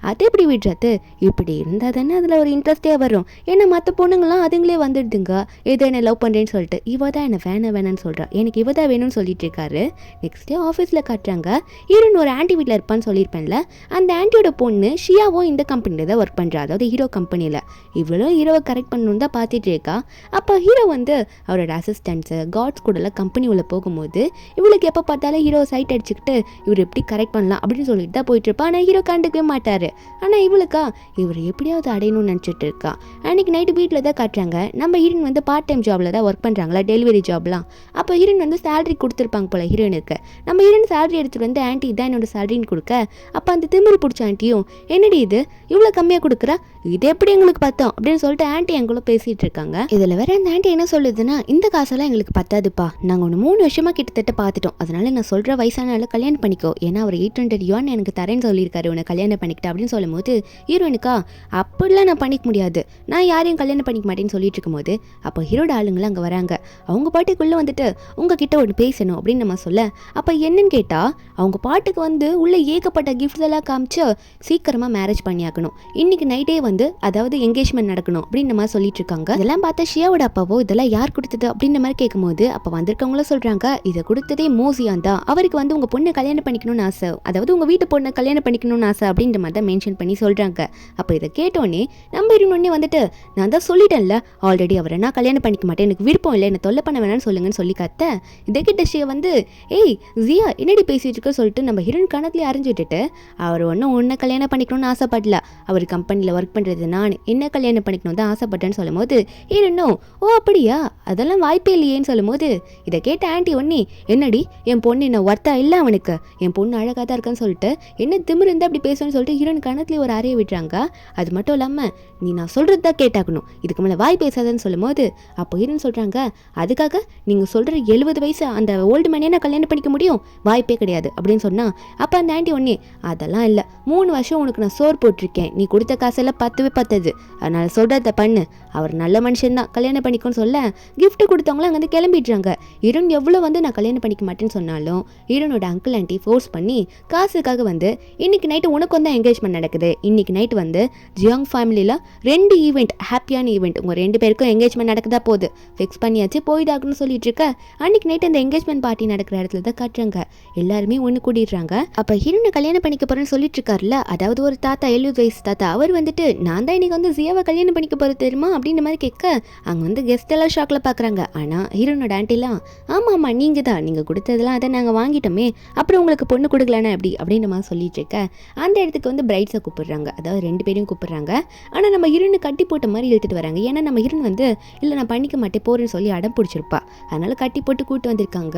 Speaker 1: அது எப்படி விடுறது, இப்படி இருந்தால் தானே அதில் ஒரு இன்ட்ரெஸ்டே வரும், ஏன்னா மற்ற பொண்ணுங்களாம் அதுங்களே வந்துடுதுங்க ஏதோ என்ன லவ் பண்ணுறேன்னு சொல்லிட்டு, இவ தான் என்ன வேணான்னு சொல்கிறா, எனக்கு இவ தான் வேணும்னு சொல்லிட்டு இருக்காரு. நெக்ஸ்ட் டே ஆஃபீஸில் காட்டுறாங்க. ஹீரோயின் ஒரு ஆன்ட்டி வீட்டில் இருப்பான்னு சொல்லியிருப்பேன்ல, அந்த ஆன்ட்டியோட பொண்ணு ஷியாவும் இந்த கம்பெனியில் தான் ஒர்க் பண்ணுறா, அதாவது ஹீரோ கம்பெனியில். இவ்வளோ ஹீரோவை கரெக்ட் பண்ணணுன்னு தான் பார்த்துட்டு இருக்கா. அப்போ ஹீரோ வந்து அவரோட அசிஸ்டன்ட்ஸு காட்ஸ் கூடலாம் கம்பெனி உள்ள போகும்போது இவளுக்கு எப்போ பார்த்தாலும் ஹீரோ சைட் அடிச்சுக்கிட்டு இவர் எப்படி கரெக்ட் பண்ணலாம் அப்படின்னு சொல்லிட்டு தான் போயிட்டு இருப்பா. ஆனால் ஹீரோ கண்டுக்கவே மாட்டார். ஆனால் இவளுக்கா இவர் எப்படியாவது அடையணும்னு நினச்சிட்டு இருக்கா. அன்றைக்கி நைட்டு வீட்டில் தான் காட்டுறாங்க. நம்ம ஹீரோயின் வந்து பார்ட் டைம் ஜாபில் தான் ஒர்க் பண்ணுறாங்களா, டெலிவரி ஜாப்லாம். அப்போ ஹீரோயின் வந்து சேலரி கொடுத்துருப்பாங்க போல் ஹீரோயினுக்கு. நம்ம ஹீரோயின் சேலரி எடுத்துகிட்டு வந்து ஆன்ட்டி இதான் என்னோட சேலரின்னு கொடுக்க, அப்போ அந்த திமிரு பிடிச்ச ஆன்ட்டியும் என்னடி இது இவ்வளோ கம்மியாக கொடுக்குறா, இது எப்படி எங்களுக்கு பார்த்தோம் அப்படின்னு சொல்லிட்டு ஆன்ட்டி எங்களும் பேசிகிட்டு இருக்காங்க. இதில் வேற அந்த ஆன்ட்டி என்ன சொல்லுதுன்னா, இந்த காசெல்லாம் எங்களுக்கு பத்தாதுப்பா, நாங்கள் ஒன்று 3 வருஷமாக கிட்டத்தட்ட பார்த்துட்டோம், அதனால நான் சொல்கிற வயசானால கல்யாணம் பண்ணிக்கோ, ஏன்னா அவர் 800 yuan எனக்கு தரேன்னு சொல்லியிருக்காரு உன்னை கல்யாணம் பண்ணிக்கிட்டு அப்படின்னு சொல்லும் போது ஹீரோயினுக்கா அப்படிலாம் நான் பண்ணிக்க முடியாது, நான் யாரையும் கல்யாணம் பண்ணிக்க மாட்டேன்னு சொல்லிட்டு இருக்கும்போது அப்போ ஹீரோட ஆளுங்களும் அங்கே வராங்க. அவங்க பாட்டுக்குள்ளே வந்துட்டு உங்ககிட்ட ஒன்று பேசணும் அப்படின்னு நம்ம சொல்ல, அப்போ என்னன்னு கேட்டால் அவங்க பாட்டுக்கு வந்து உள்ள ஏகப்பட்ட கிஃப்ட்ஸ் எல்லாம் காமிச்சு சீக்கிரமாக மேரேஜ் பண்ணியாக்கணும், இன்னைக்கு நைட்டே வந்து அதாவது என்கேஜ்மெண்ட் நடக்கணும் அப்படின்னு மாதிரி சொல்லிட்டு இருக்காங்க. இதெல்லாம் பார்த்தா ஷியாவோட அப்பாவோ இதெல்லாம் யார் கொடுத்தது அப்படின்ற மாதிரி கேட்கும்போது அப்போ வந்திருக்கவங்களும் சொல்கிறாங்க, இதை கொடுத்ததே மோசியான் தான், அவருக்கு வந்து உங்கள் பொண்ணை கல்யாணம் பண்ணிக்கணும்னு ஆசை, அதாவது உங்கள் வீட்டு பொண்ணை கல்யாணம் பண்ணிக்கணும்னு ஆசை அப்படின்ற மாதிரி தான் மென்ஷன் பண்ணி சொல்கிறாங்க. அப்போ இதை கேட்டோன்னே நம்ம இருந்தோடனே வந்துட்டு நான் தான் சொல்லிட்டேன்ல ஆல்ரெடி அவரை நான் கல்யாணம் பண்ணிக்க மாட்டேன், எனக்கு விருப்பம் இல்லை, என்ன தொல்லை பண்ண வேணாம்னு சொல்லுங்கன்னு சொல்லி கத்த. இதை கிட்ட ஷியா வந்து ஏய் ஜியா என்னடி பேசிட்டு இருக்க சொல்லிட்டு நம்ம ஹீரோயின் கணத்துலேயே அறிஞ்சு விட்டுட்டு அவர் ஒன்றும் உன்னை கல்யாணம் பண்ணிக்கணும்னு ஆசைப்படல, அவர் கம்பெனியில் ஒர்க் பண்ணுறது நான் என்ன கல்யாணம் பண்ணிக்கணும் தான் ஆசைப்பட்டேன்னு சொல்லும் போது ஹீரோனும் ஓ அப்படியா அதெல்லாம் வாய்ப்பே இல்லையேன்னு சொல்லும் போது இதை கேட்ட ஆன்ட்டி ஒன்னே என்னடி என் பொண்ணு என்ன ஒர்த்தா இல்லை, அவனுக்கு என் பொண்ணு அழகாக தான் இருக்கான்னு சொல்லிட்டு என்ன திமிரு இருந்தால் அப்படி பேசணும்னு சொல்லிட்டு ஹீரோயின் கணத்துலேயே ஒரு அறையை விட்டுறாங்க. அது மட்டும் இல்லாமல் நீ நான் சொல்கிறது தான் கேட்டாக்கணும், இதுக்கு மேலே வாய் பேசாதன்னு சொல்லும் போது அப்போ ஹீரோன்னு சொல்கிறாங்க, அதுக்காக நீங்கள் சொல்கிற 70 வயசு அந்த ஓல்டு மேனே நான் கல்யாணம் பண்ணிக்க முடியும், வாய்ப்பே கிடையாது அப்படின்னு சொன்னால் அப்போ அந்த ஆன்ட்டி ஒன்னே அதெல்லாம் இல்லை, 3 வருஷம் உனக்கு நான் சோறு போட்டிருக்கேன், நீ கொடுத்த காசெல்லாம் பத்தது, அதனால் சொல்கிறத பண்ணு, அவர் நல்ல மனுஷன் தான் கல்யாணம் பண்ணிக்கோன்னு சொல்ல கிஃப்ட் கொடுத்தவங்களும் அங்கே வந்து கிளம்பிடுறாங்க. ஹீரோன் எவ்வளோ வந்து நான் கல்யாணம் பண்ணிக்க மாட்டேன்னு சொன்னாலும் ஹீரோனோட அங்கிள் ஆன்ட்டி ஃபோர்ஸ் பண்ணி காசுக்காக வந்து இன்னைக்கு நைட்டு உனக்கு வந்து என்கேஜ்மெண்ட் நடக்குது, இன்னைக்கு நைட்டு வந்து ஜியாங் ஃபேமிலியில் 2 ஈவெண்ட் ஹாப்பியான ஈவெண்ட் உங்கள் 2 பேருக்கும் என்கேஜ்மெண்ட் நடக்குதா போகுது ஃபிக்ஸ் பண்ணியாச்சு போயிடாக்குன்னு சொல்லிட்டு இருக்க. அன்னைக்கு நைட்டு அந்த என்கேஜ்மெண்ட் பார்ட்டி நடக்கிற இடத்துல தான் காட்டுறாங்க. எல்லாருமே ஒன்று கூடிடுறாங்க. அப்போ ஹீரோனை கல்யாணம் பண்ணிக்க போகிறேன்னு சொல்லிட்டு இருக்காருல்ல, அதாவது ஒரு தாத்தா 70 வயசு தாத்தா, அவர் வந்துட்டு நான் தான் இன்னைக்கு வந்து ஜியாவை கல்யாணம் பண்ணிக்க போகிறது தெரியுமா அப்படின்ற மாதிரி கேட்க அங்கே வந்து கெஸ்ட் எல்லாம் ஷாக்கில் பார்க்குறாங்க. ஆனால் ஹீரோனோட ஆண்டிலாம் ஆமாம் நீங்கள் கொடுத்ததெல்லாம் அதை நாங்கள் வாங்கிட்டோமே, அப்புறம் உங்களுக்கு பொண்ணு கொடுக்கலானே அப்படின்ற மாதிரி சொல்லிட்டு இருக்க. அந்த இடத்துக்கு வந்து பிரைட்ஸை கூப்பிடுறாங்க, அதாவது 2 பேரையும் கூப்பிடுறாங்க. ஆனால் நம்ம ஹீரோனை கட்டி போட்ட மாதிரி இழுத்துட்டு வராங்க. ஏன்னா நம்ம ஹீரோன் வந்து இல்லை நான் பண்ணிக்க மாட்டேன் போறேன்னு சொல்லி அடம் பிடிச்சிருப்பா, அதனால கட்டி போட்டு கூட்டு வந்திருக்காங்க.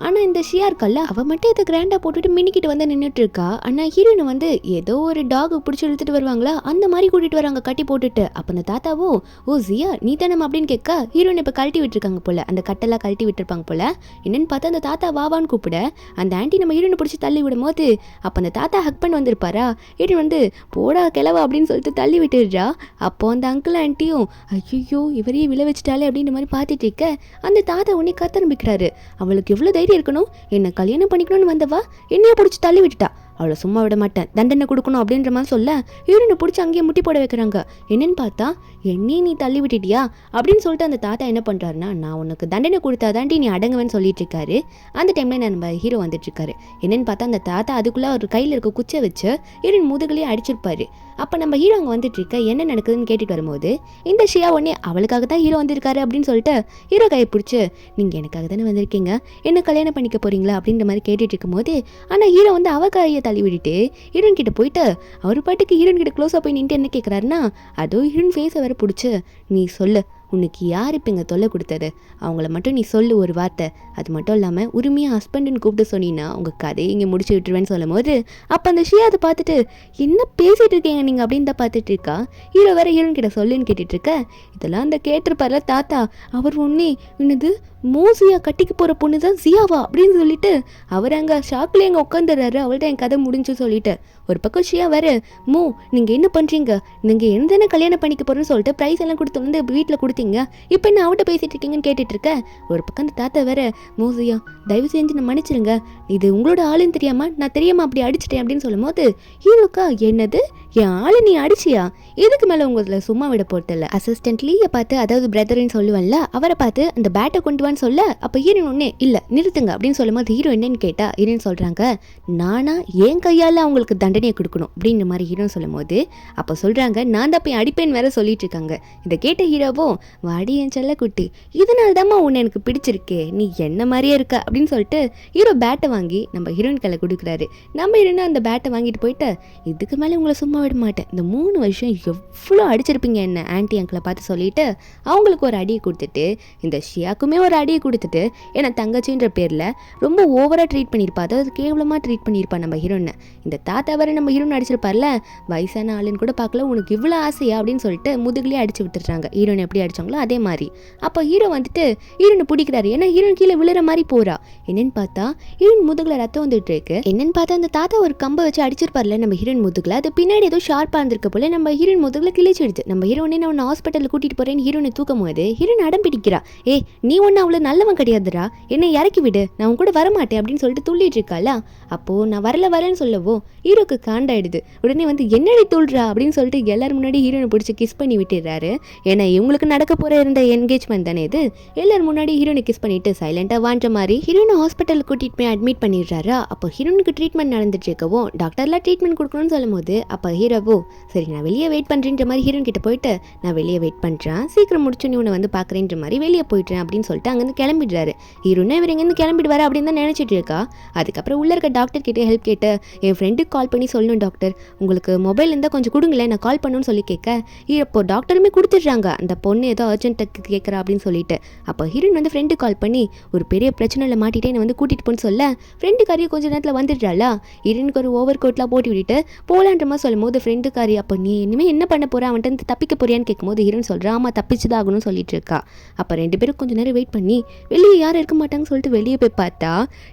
Speaker 1: ஆனால் இந்த ஷியா இருக்கல்ல அவ மட்டும் இதை கிராண்டாக போட்டுட்டு மினிக்கிட்டு வந்து நின்றுட்டு இருக்கா. ஆனால் ஹீரோனை வந்து ஏதோ ஒரு டாக் பிடிச்சி இழுத்துட்டு வருவாங்களா அந்த மாதிரி கூட்டிட்டு வராங்க கட்டி போட்டுட்டு. அப்போ அந்த தாத்தாவோ ஓ ஜியா நீ தானே அப்படின்னு கேட்க ஹீரோனை இப்போ கழட்டி விட்டுருக்காங்க போல, அந்த கட்டெல்லாம் கழட்டி விட்டுருப்பாங்க போல. என்னன்னு பார்த்தா அந்த தாத்தா வாவான்னு கூப்பிட அந்த ஆண்டி நம்ம ஹீரோனை பிடிச்சி தள்ளி விடும் போது அப்போ அந்த தாத்தா ஹக் பண்ணி வந்திருப்பாரா, ஹீரோன் வந்து போடா கிளவா அப்படின்னு சொல்லிட்டு தள்ளி விட்டுடுறா. அப்போ அந்த அங்கிள் ஆண்டியும் ஐயோ இவரையே விழ வச்சுட்டாலே அப்படின்ற மாதிரி பார்த்துட்டு இருக்க. அந்த தாத்தா உடனே கத்த ஆரம்பிக்கிறாரு, அவளுக்கு எவ்வளோ தைரியம் இருக்கணும், என்னை கல்யாணம் பண்ணிக்கணும்னு வந்தவா என்னைய பிடிச்சி தள்ளி விட்டுட்டா அவளை சும்மா விட மாட்டேன், தண்டனை கொடுக்கணும் அப்படின்ற மாதிரி சொல்ல ஹீரோனை பிடிச்சி அங்கேயே முட்டி போட வைக்கிறாங்க. என்னன்னு பார்த்தா என்னையும் நீ தள்ளி விட்டுட்டியா அப்படின்னு சொல்லிட்டு அந்த தாத்தா என்ன பண்ணுறாருன்னா, நான் உனக்கு தண்டனை கொடுத்தாதாண்டி நீ அடங்குவேன்னு சொல்லிட்டு இருக்காரு. அந்த டைமில் நம்ம ஹீரோ வந்துட்டு இருக்காரு. என்னன்னு பார்த்தா அந்த தாத்தா அதுக்குள்ளே ஒரு கையில் இருக்க குச்சை வச்சு ஹீரோயின் முதுகுலேயே அடிச்சிருப்பாரு. அப்போ நம்ம ஹீரோ அங்கே வந்துட்டு இருக்க என்ன நடக்குதுன்னு கேட்டுட்டு வரும்போது இந்த ஷியா உடனே அவளுக்காக தான் ஹீரோ வந்திருக்காரு அப்படின்னு சொல்லிட்டு ஹீரோ கையை பிடிச்சி நீங்கள் எனக்காக தானே வந்திருக்கீங்க, என்ன கல்யாணம் பண்ணிக்க போறீங்களா அப்படின்ற மாதிரி கேட்டுட்டு இருக்கும்போது ஆனால் ஹீரோ வந்து அவ கையை தள்ளி விட்டுட்டு ஹீரோயின் கிட்ட போயிட்டு அவர் பாட்டுக்கு ஹீரோயின் கிட்ட க்ளோஸாக போய் நின்று என்ன கேட்குறாருன்னா, அதோ ஹீரோயின் ஃபேஸை வேற பிடிச்சி நீ சொல்லு உனக்கு யார் இப்போ இங்கே தொல்லை கொடுத்தது, அவங்கள மட்டும் நீ சொல்லு ஒரு வார்த்தை, அது மட்டும் இல்லாமல் உரிமையாக ஹஸ்பண்டுன்னு கூப்பிட்டு சொன்னீங்கன்னா உங்கள் கதையை இங்கே முடிச்சு விட்டுருவேன்னு சொல்லும் போது அப்போ அந்த ஷியா அதை பார்த்துட்டு என்ன பேசிகிட்டு இருக்கீங்க நீங்கள் அப்படின்னு தான் பார்த்துட்டு இருக்கா. ஹீரோ வேற ஹீரோயின் கிட்ட சொல்லுன்னு கேட்டுட்டு இருக்க. இதெல்லாம் அந்த கேட்டிருப்பார்ல தாத்தா, அவர் ஒன்னே என்னது மோசியா கட்டிக்கு போகிற பொண்ணு தான் ஜியாவா அப்படின்னு சொல்லிட்டு அவர் அங்கே ஷாக்லேயே அங்கே உட்காந்துடுறாரு. அவள்கிட்ட என் கதை முடிஞ்சு சொல்லிட்டு ஒரு பக்கம் ஷியா வேற மோ நீங்கள் என்ன பண்ணுறீங்க, நீங்கள் என்ன கல்யாணம் பண்ணிக்க போகிறேன்னு சொல்லிட்டு ப்ரைஸ் எல்லாம் கொடுத்து வந்து வீட்டில் கொடுத்தீங்க, இப்போ என்ன அவட்ட பேசிட்டு இருக்கீங்கன்னு கேட்டுட்டு இருக்க. ஒரு பக்கம் அந்த தாத்தா வேற மோசியா தயவு செஞ்சு நான் மன்னிச்சிருங்க, இது உங்களோட ஆளுன்னு தெரியாமல் நான் தெரியாமல் அப்படி அடிச்சிட்டேன் அப்படின்னு சொல்லும் போது ஹீரோக்கா என்னது என் ஆளு நீ அடிச்சியா, இதுக்கு மேலே உங்களை சும்மா விட போறதில்ல. அசிஸ்டன்ட் லீயை பார்த்து அதாவது பிரதர்ன்னு சொல்லுவேன்ல அவரை பார்த்து அந்த பேட்டை கொண்டு வான்னு சொல்ல அப்போ ஹீரோயின் ஒன்னே இல்லை நிறுத்துங்க அப்படின்னு சொல்லும் போது ஹீரோ என்னன்னு கேட்டா ஹீரோயின் சொல்கிறாங்க நானா என் கையால் அவங்களுக்கு தண்டனையை கொடுக்கணும் அப்படின்ற மாதிரி ஹீரோன்னு சொல்லும் போது அப்போ சொல்கிறாங்க நான் தான் போய் அடிப்பேன் வேற சொல்லிட்டு இருக்காங்க. இதை கேட்ட ஹீரோவோ வாடி என் செல்ல குட்டி இதனால தான்மா உன்னை எனக்கு பிடிச்சிருக்கே, நீ என்ன மாதிரியே இருக்க அப்படின்னு சொல்லிட்டு ஹீரோ பேட்டை வாங்கி நம்ம ஹீரோயின் கையில் கொடுக்குறாரு. நம்ம ஹீரோயின் அந்த பேட்டை வாங்கிட்டு போயிட்டு இதுக்கு மேலே உங்களை சும்மா விட மாட்டேன், இந்த 3 வருஷம் எவ்வளோ அடிச்சிருப்பீங்க என்ன ஆன்டி அங்கிளை பார்த்து சொல்லிட்டு அவங்களுக்கு ஒரு அடியை கொடுத்துட்டு இந்த ஷியாக்குமே ஒரு அடியை கொடுத்துட்டு ஏன்னா தங்கச்சின்ற பேரில் ரொம்ப ஓவராக ட்ரீட் பண்ணியிருப்பா, அதாவது கேவலமாக ட்ரீட் பண்ணியிருப்பா நம்ம ஹீரோனை. இந்த தாத்தா வரை நம்ம ஹீரோன் அடிச்சிருப்பார்ல வயசான ஆளுன்னு கூட பார்க்கல உனக்கு இவ்வளோ ஆசையா அப்படின்னு சொல்லிட்டு முதுகுலேயே அடிச்சு விட்டுறாங்க. ஹீரோன் எப்படி அடிச்சாங்களோ அதே மாதிரி. அப்போ ஹீரோ வந்துட்டு ஹீரோனை பிடிக்கிறாரு. ஏன்னா ஹீரோன் கீழே விழுற மாதிரி போறா. என்னன்னு பார்த்தா ஹீரோன் முதுகுல ரத்தம் வந்துட்டு இருக்கு. என்னன்னு பார்த்தா அந்த தாத்தா ஒரு கம்பை வச்சு அடிச்சிருப்பார்ல நம்ம ஹீரோன் முதுகுல, அது பின்னாடி ஏதோ ஷார்ப்பாக இருந்திருக்க போல நம்ம ஹீரோன் முதுகுல கிழிச்சிடுது. நம்ம ஹீரோனே நான் ஹாஸ்பிட்டலில் கூட்டிட்டு போறேன்னு ஹீரோனை தூக்கும் போது ஹீரோன் அடம் பிடிக்கிறா. நீ ஒன்று அவ்வளோ நல்லவன் கிடையாதுடா, என்னை இறக்கி விடு, நான் உன் கூட வரமாட்டேன் அப்படின்னு சொல்லிட்டு துள்ளிட்டு இருக்காளா. அப்போ நான் வரேன்னு சொல்லவோ ஹீரோக்கு காண்டாயிடுது. உடனே வந்து என்னடி துள்றா அப்படின்னு சொல்லிட்டு எல்லாரும் முன்னாடி ஹீரோனை பிடிச்சி கிஸ் பண்ணி விட்டுறாரு. ஏன்னா இவங்களுக்கு நடக்க போற இருந்த என்கேஜ்மெண்ட் தானே இது. எல்லாரும் முன்னாடி ஹீரோனை கிஸ் பண்ணிட்டு சைலண்டா வாண்ட மாதிரி ஹீரோனை ஹாஸ்பிட்டல் கூட்டிட்டு போய் அட்மிட் பண்ணிடுறாரு. அப்போ ஹீரோனுக்கு ட்ரீட்மெண்ட் நடந்துட்டு இருக்கவும் டாக்டர்லாம் ட்ரீட்மெண்ட் கொடுக்கணும்னு சொல்லும் போது அப்போ ஹீரோவோ சரி நான் வெளியே வெயிட் பண்றேன்ற மாதிரி ஹீரோன் கிட்ட போயிட்டு நான் வெளியே வெயிட் பண்றேன், சீக்கிரம் முடிச்சு நீ உன்னை வந்து பாக்குறேன்ற மாதிரி வெளியே போயிட்டேன் அப்படின்னு சொல்லிட்டு அங்கிருந்து கிளம்பிடுறாரு. ஹீரோனே இவர் இங்கேருந்து கிளம்பிடுவாரு அப்படின்னு தான் நினைச்சிட்டு இருக்கா. அதுக்கப்புறம் உள்ள இருக்க டாக்டர் கிட்டே ஹெல்ப் கேட்டு என் ஃப்ரெண்டுக்கு கால் பண்ணி சொல்லணும் டாக்டர், உங்களுக்கு மொபைல் இருந்தால் கொஞ்சம் கொடுங்களேன் நான் கால் பண்ணணும்னு சொல்லி கேட்க இப்போ டாக்டருமே கொடுத்துட்றாங்க அந்த பொண்ணு ஏதோ அர்ஜென்ட்டுக்கு கேட்குறா அப்படின்னு சொல்லிட்டு. அப்போ ஹீரோயின் வந்து ஃப்ரெண்டு கால் பண்ணி ஒரு பெரிய பிரச்சனையில் மாட்டிகிட்டே என்னை வந்து கூட்டிகிட்டு போன்னு சொல்ல ஃப்ரெண்டுக்காரியை கொஞ்சம் நேரத்தில் வந்துடுறாளா. ஹீரோனுக்கு ஒரு ஓவர் கோட்லாம் போட்டு விட்டுட்டு போலான்ற மாதிரி சொல்லும் போது ஃப்ரெண்டுக்காரி அப்போ நீ இனிமேல் என்ன பண்ண போற அவன்கிட்ட தப்பிக்க போறியான்னு கேட்கும்போது ஹீரோயின் சொல்கிறா ஆமா தப்பிச்சுதான் ஆகணும்னு சொல்லிட்டு இருக்கா. அப்போ 2 பேரும் கொஞ்சம் நேரம் வெயிட் பண்ணி வெளியே யாரும் இருக்க மாட்டாங்கன்னு சொல்லிட்டு வெளியே போய் பார்த்தா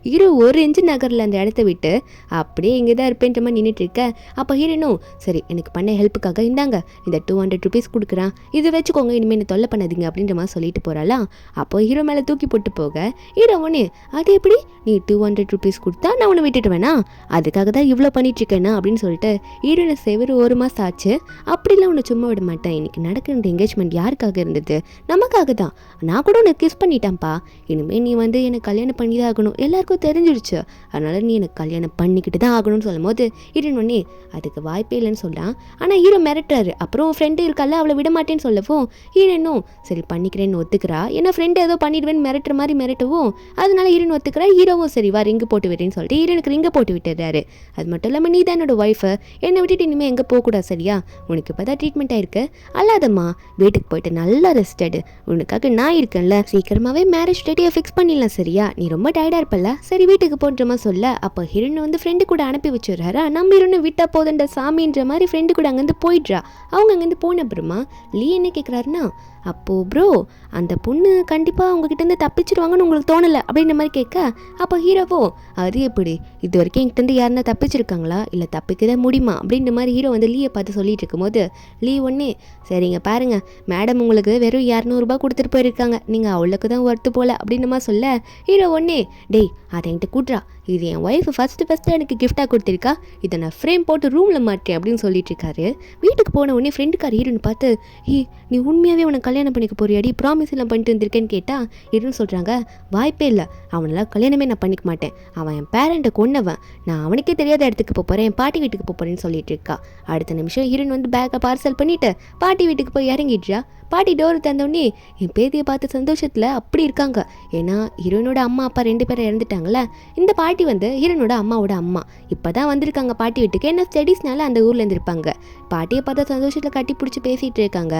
Speaker 1: ஹீரோ ஒரு இன்ச்சு நகரில் அந்த இடத்த விட்டு அப்படியே இங்கே தான் இருப்பேன்ற மாதிரி நின்றுட்டு இருக்க. அப்போ ஹீரோனும் சரி எனக்கு பண்ண ஹெல்ப்புக்காக இந்தாங்க இந்த 200 rupees கொடுக்குறான், இது வச்சுக்கோங்க இனிமேல் என்ன தொல்லை பண்ணாதீங்க அப்படின்ற மாதிரி சொல்லிட்டு போகிறாளா. அப்போ ஹீரோ மேலே தூக்கி போட்டு போக ஹீரோ ஒன்று அது எப்படி நீ 200 rupees கொடுத்தா நான் உன்னை விட்டுட்டு வேணா, அதுக்காக தான் இவ்வளோ பண்ணிட்டு இருக்கேன்னா அப்படின்னு சொல்லிட்டு ஹீரோனை செவரு 1 மாதம் ஆச்சு, அப்படிலாம் உன்னை சும்மா விட மாட்டேன், இன்னைக்கு நடக்கிற என்கேஜ்மெண்ட் யாருக்காக இருந்தது, நமக்காக தான், நான் கூட உன்னை கிஸ் பண்ணிட்டேன்ப்பா, இனிமேல் நீ வந்து எனக்கு கல்யாணம் பண்ணி தான் ஆகணும், எல்லாருக்கும் தெரிஞ்சிருச்சு, அதனால நீ எனக்கு கல்யாணம் பண்ணிக்கிட்டு தான் ஆகணும்னு சொல்லும் போது ஹீரோன் ஒன்னே அதுக்கு வாய்ப்பே இல்லைன்னு சொல்கிறான். ஆனால் ஹீரோ மிரட்டுறாரு. அப்புறம் ஃப்ரெண்டு இருக்கல அவளை விட மாட்டேன்னு சொல்லவும் ஹீரோனும் சரி பண்ணிக்கிறேன்னு ஒத்துக்கிறா. ஏன்னா ஃப்ரெண்டு ஏதோ பண்ணிடுவேன்னு மிரட்டுற மாதிரி மிரட்டவும் அதனால ஹீரோன் ஒத்துக்கிறா. ஹீரோவும் சரி வா ரிங்கு போட்டு விடுறேன்னு சொல்லிட்டு ஹீரோனுக்கு ரிங்கை போட்டு விட்டுறாரு. அது மட்டும் இல்லாமல் நீ தான் என்னோட ஒய்ஃபு, என்னை விட்டுட்டு இனிமேல் எங்கே போகக்கூடாது சரியா, உனக்கு இப்போ தான் ட்ரீட்மெண்ட் ஆயிருக்கு, அல்லாதம்மா வீட்டுக்கு போயிட்டு நல்லா ரெஸ்ட் எடு, உனக்காக நான் இருக்கேன்ல, சீக்கிரமாகவே மேரேஜ் டேட்டியை ஃபிக்ஸ் பண்ணிடலாம் சரியா, நீ ரொம்ப டயர்டாக இருப்பல்ல, சரி வீட்டுக்கு போன்றமா சொல்ல. அப்போ ஹீரோனை வந்து ஃப்ரெண்டு கூட அனுப்பி வச்சுடுறாரா. நம்ம ஹீரோனை விட்டா போதுன்ற சாமின்ற மாதிரி ஃப்ரெண்டு கூட அங்கேருந்து போயிடுறா. அவங்க அங்கேருந்து போன அப்புறமா லீ என்ன கேட்குறாருன்னா அப்போது ப்ரோ அந்த பொண்ணு கண்டிப்பாக உங்ககிட்டேருந்து தப்பிச்சிருவாங்கன்னு உங்களுக்கு தோணலை அப்படின்ற மாதிரி கேட்க அப்போ ஹீரோவோ அது எப்படி இது வரைக்கும் என்கிட்ட யாருன்னா தப்பிச்சிருக்காங்களா இல்லை தப்பிக்க தான் முடியுமா அப்படின்ற மாதிரி ஹீரோ வந்து லீயை பார்த்து சொல்லிட்டு இருக்கும்போது லீ ஒன்னே சரிங்க பாருங்கள் மேடம் உங்களுக்கு வெறும் 200 ரூபாய் கொடுத்துட்டு போயிருக்காங்க, நீங்கள் அவளுக்கு தான் ஒர்த்து போல அப்படின்ற மாதிரி சொல்ல ஹீரோ ஒன்னே டேய் அதை என்கிட்ட கூட்டுறா, இது என் ஒய்ஃப் ஃபஸ்ட்டு எனக்கு கிஃப்டாக கொடுத்துருக்கா, இதை நான் ஃப்ரேம் போட்டு ரூமில் மாட்டேன் அப்படின்னு சொல்லிட்டு இருக்காரு. வீட்டுக்கு போன உடனே ஃப்ரெண்டுக்கார் ஹீரோன்னு பார்த்து, நீ உண்மையாகவே உனக்கு கல்யாணம் பண்ணிக்க போறியாடி, ப்ராமிஸ் எல்லாம் பண்ணிட்டு வந்திருக்கேன்னு கேட்டால் ஹீரோன்னு சொல்கிறாங்க, வாய்ப்பே இல்லை, அவனெல்லாம் கல்யாணமே நான் பண்ணிக்க மாட்டேன், அவன் என் பேரண்ட்டை கொன்னவன், நான் அவனுக்கே தெரியாத இடத்துக்கு போகிறேன், என் பாட்டி வீட்டுக்கு போகிறேன்னு சொல்லிட்டு இருக்கா. அடுத்த நிமிஷம் ஹீரோன் வந்து பேக்கை பார்சல் பண்ணிவிட்டு பாட்டி வீட்டுக்கு போய் இறங்கிடுறா. பாட்டி டோர் தந்தோடனே என் பேத்தியை பார்த்து சந்தோஷத்தில் அப்படி இருக்காங்க. ஏன்னா ஹீரோனோட அம்மா அப்பா 2 பேரும் இறந்துட்டாங்களே. இந்த பாட்டி வந்து ஹீரோனோட அம்மாவோட அம்மா இப்போ தான் வந்திருக்காங்க பாட்டி வீட்டுக்கு. என்ன ஸ்டடீஸ்னால அந்த ஊரில் இருந்திருப்பாங்க. பாட்டியை பார்த்தா சந்தோஷத்தில் கட்டி பிடிச்சி பேசிகிட்டு இருக்காங்க.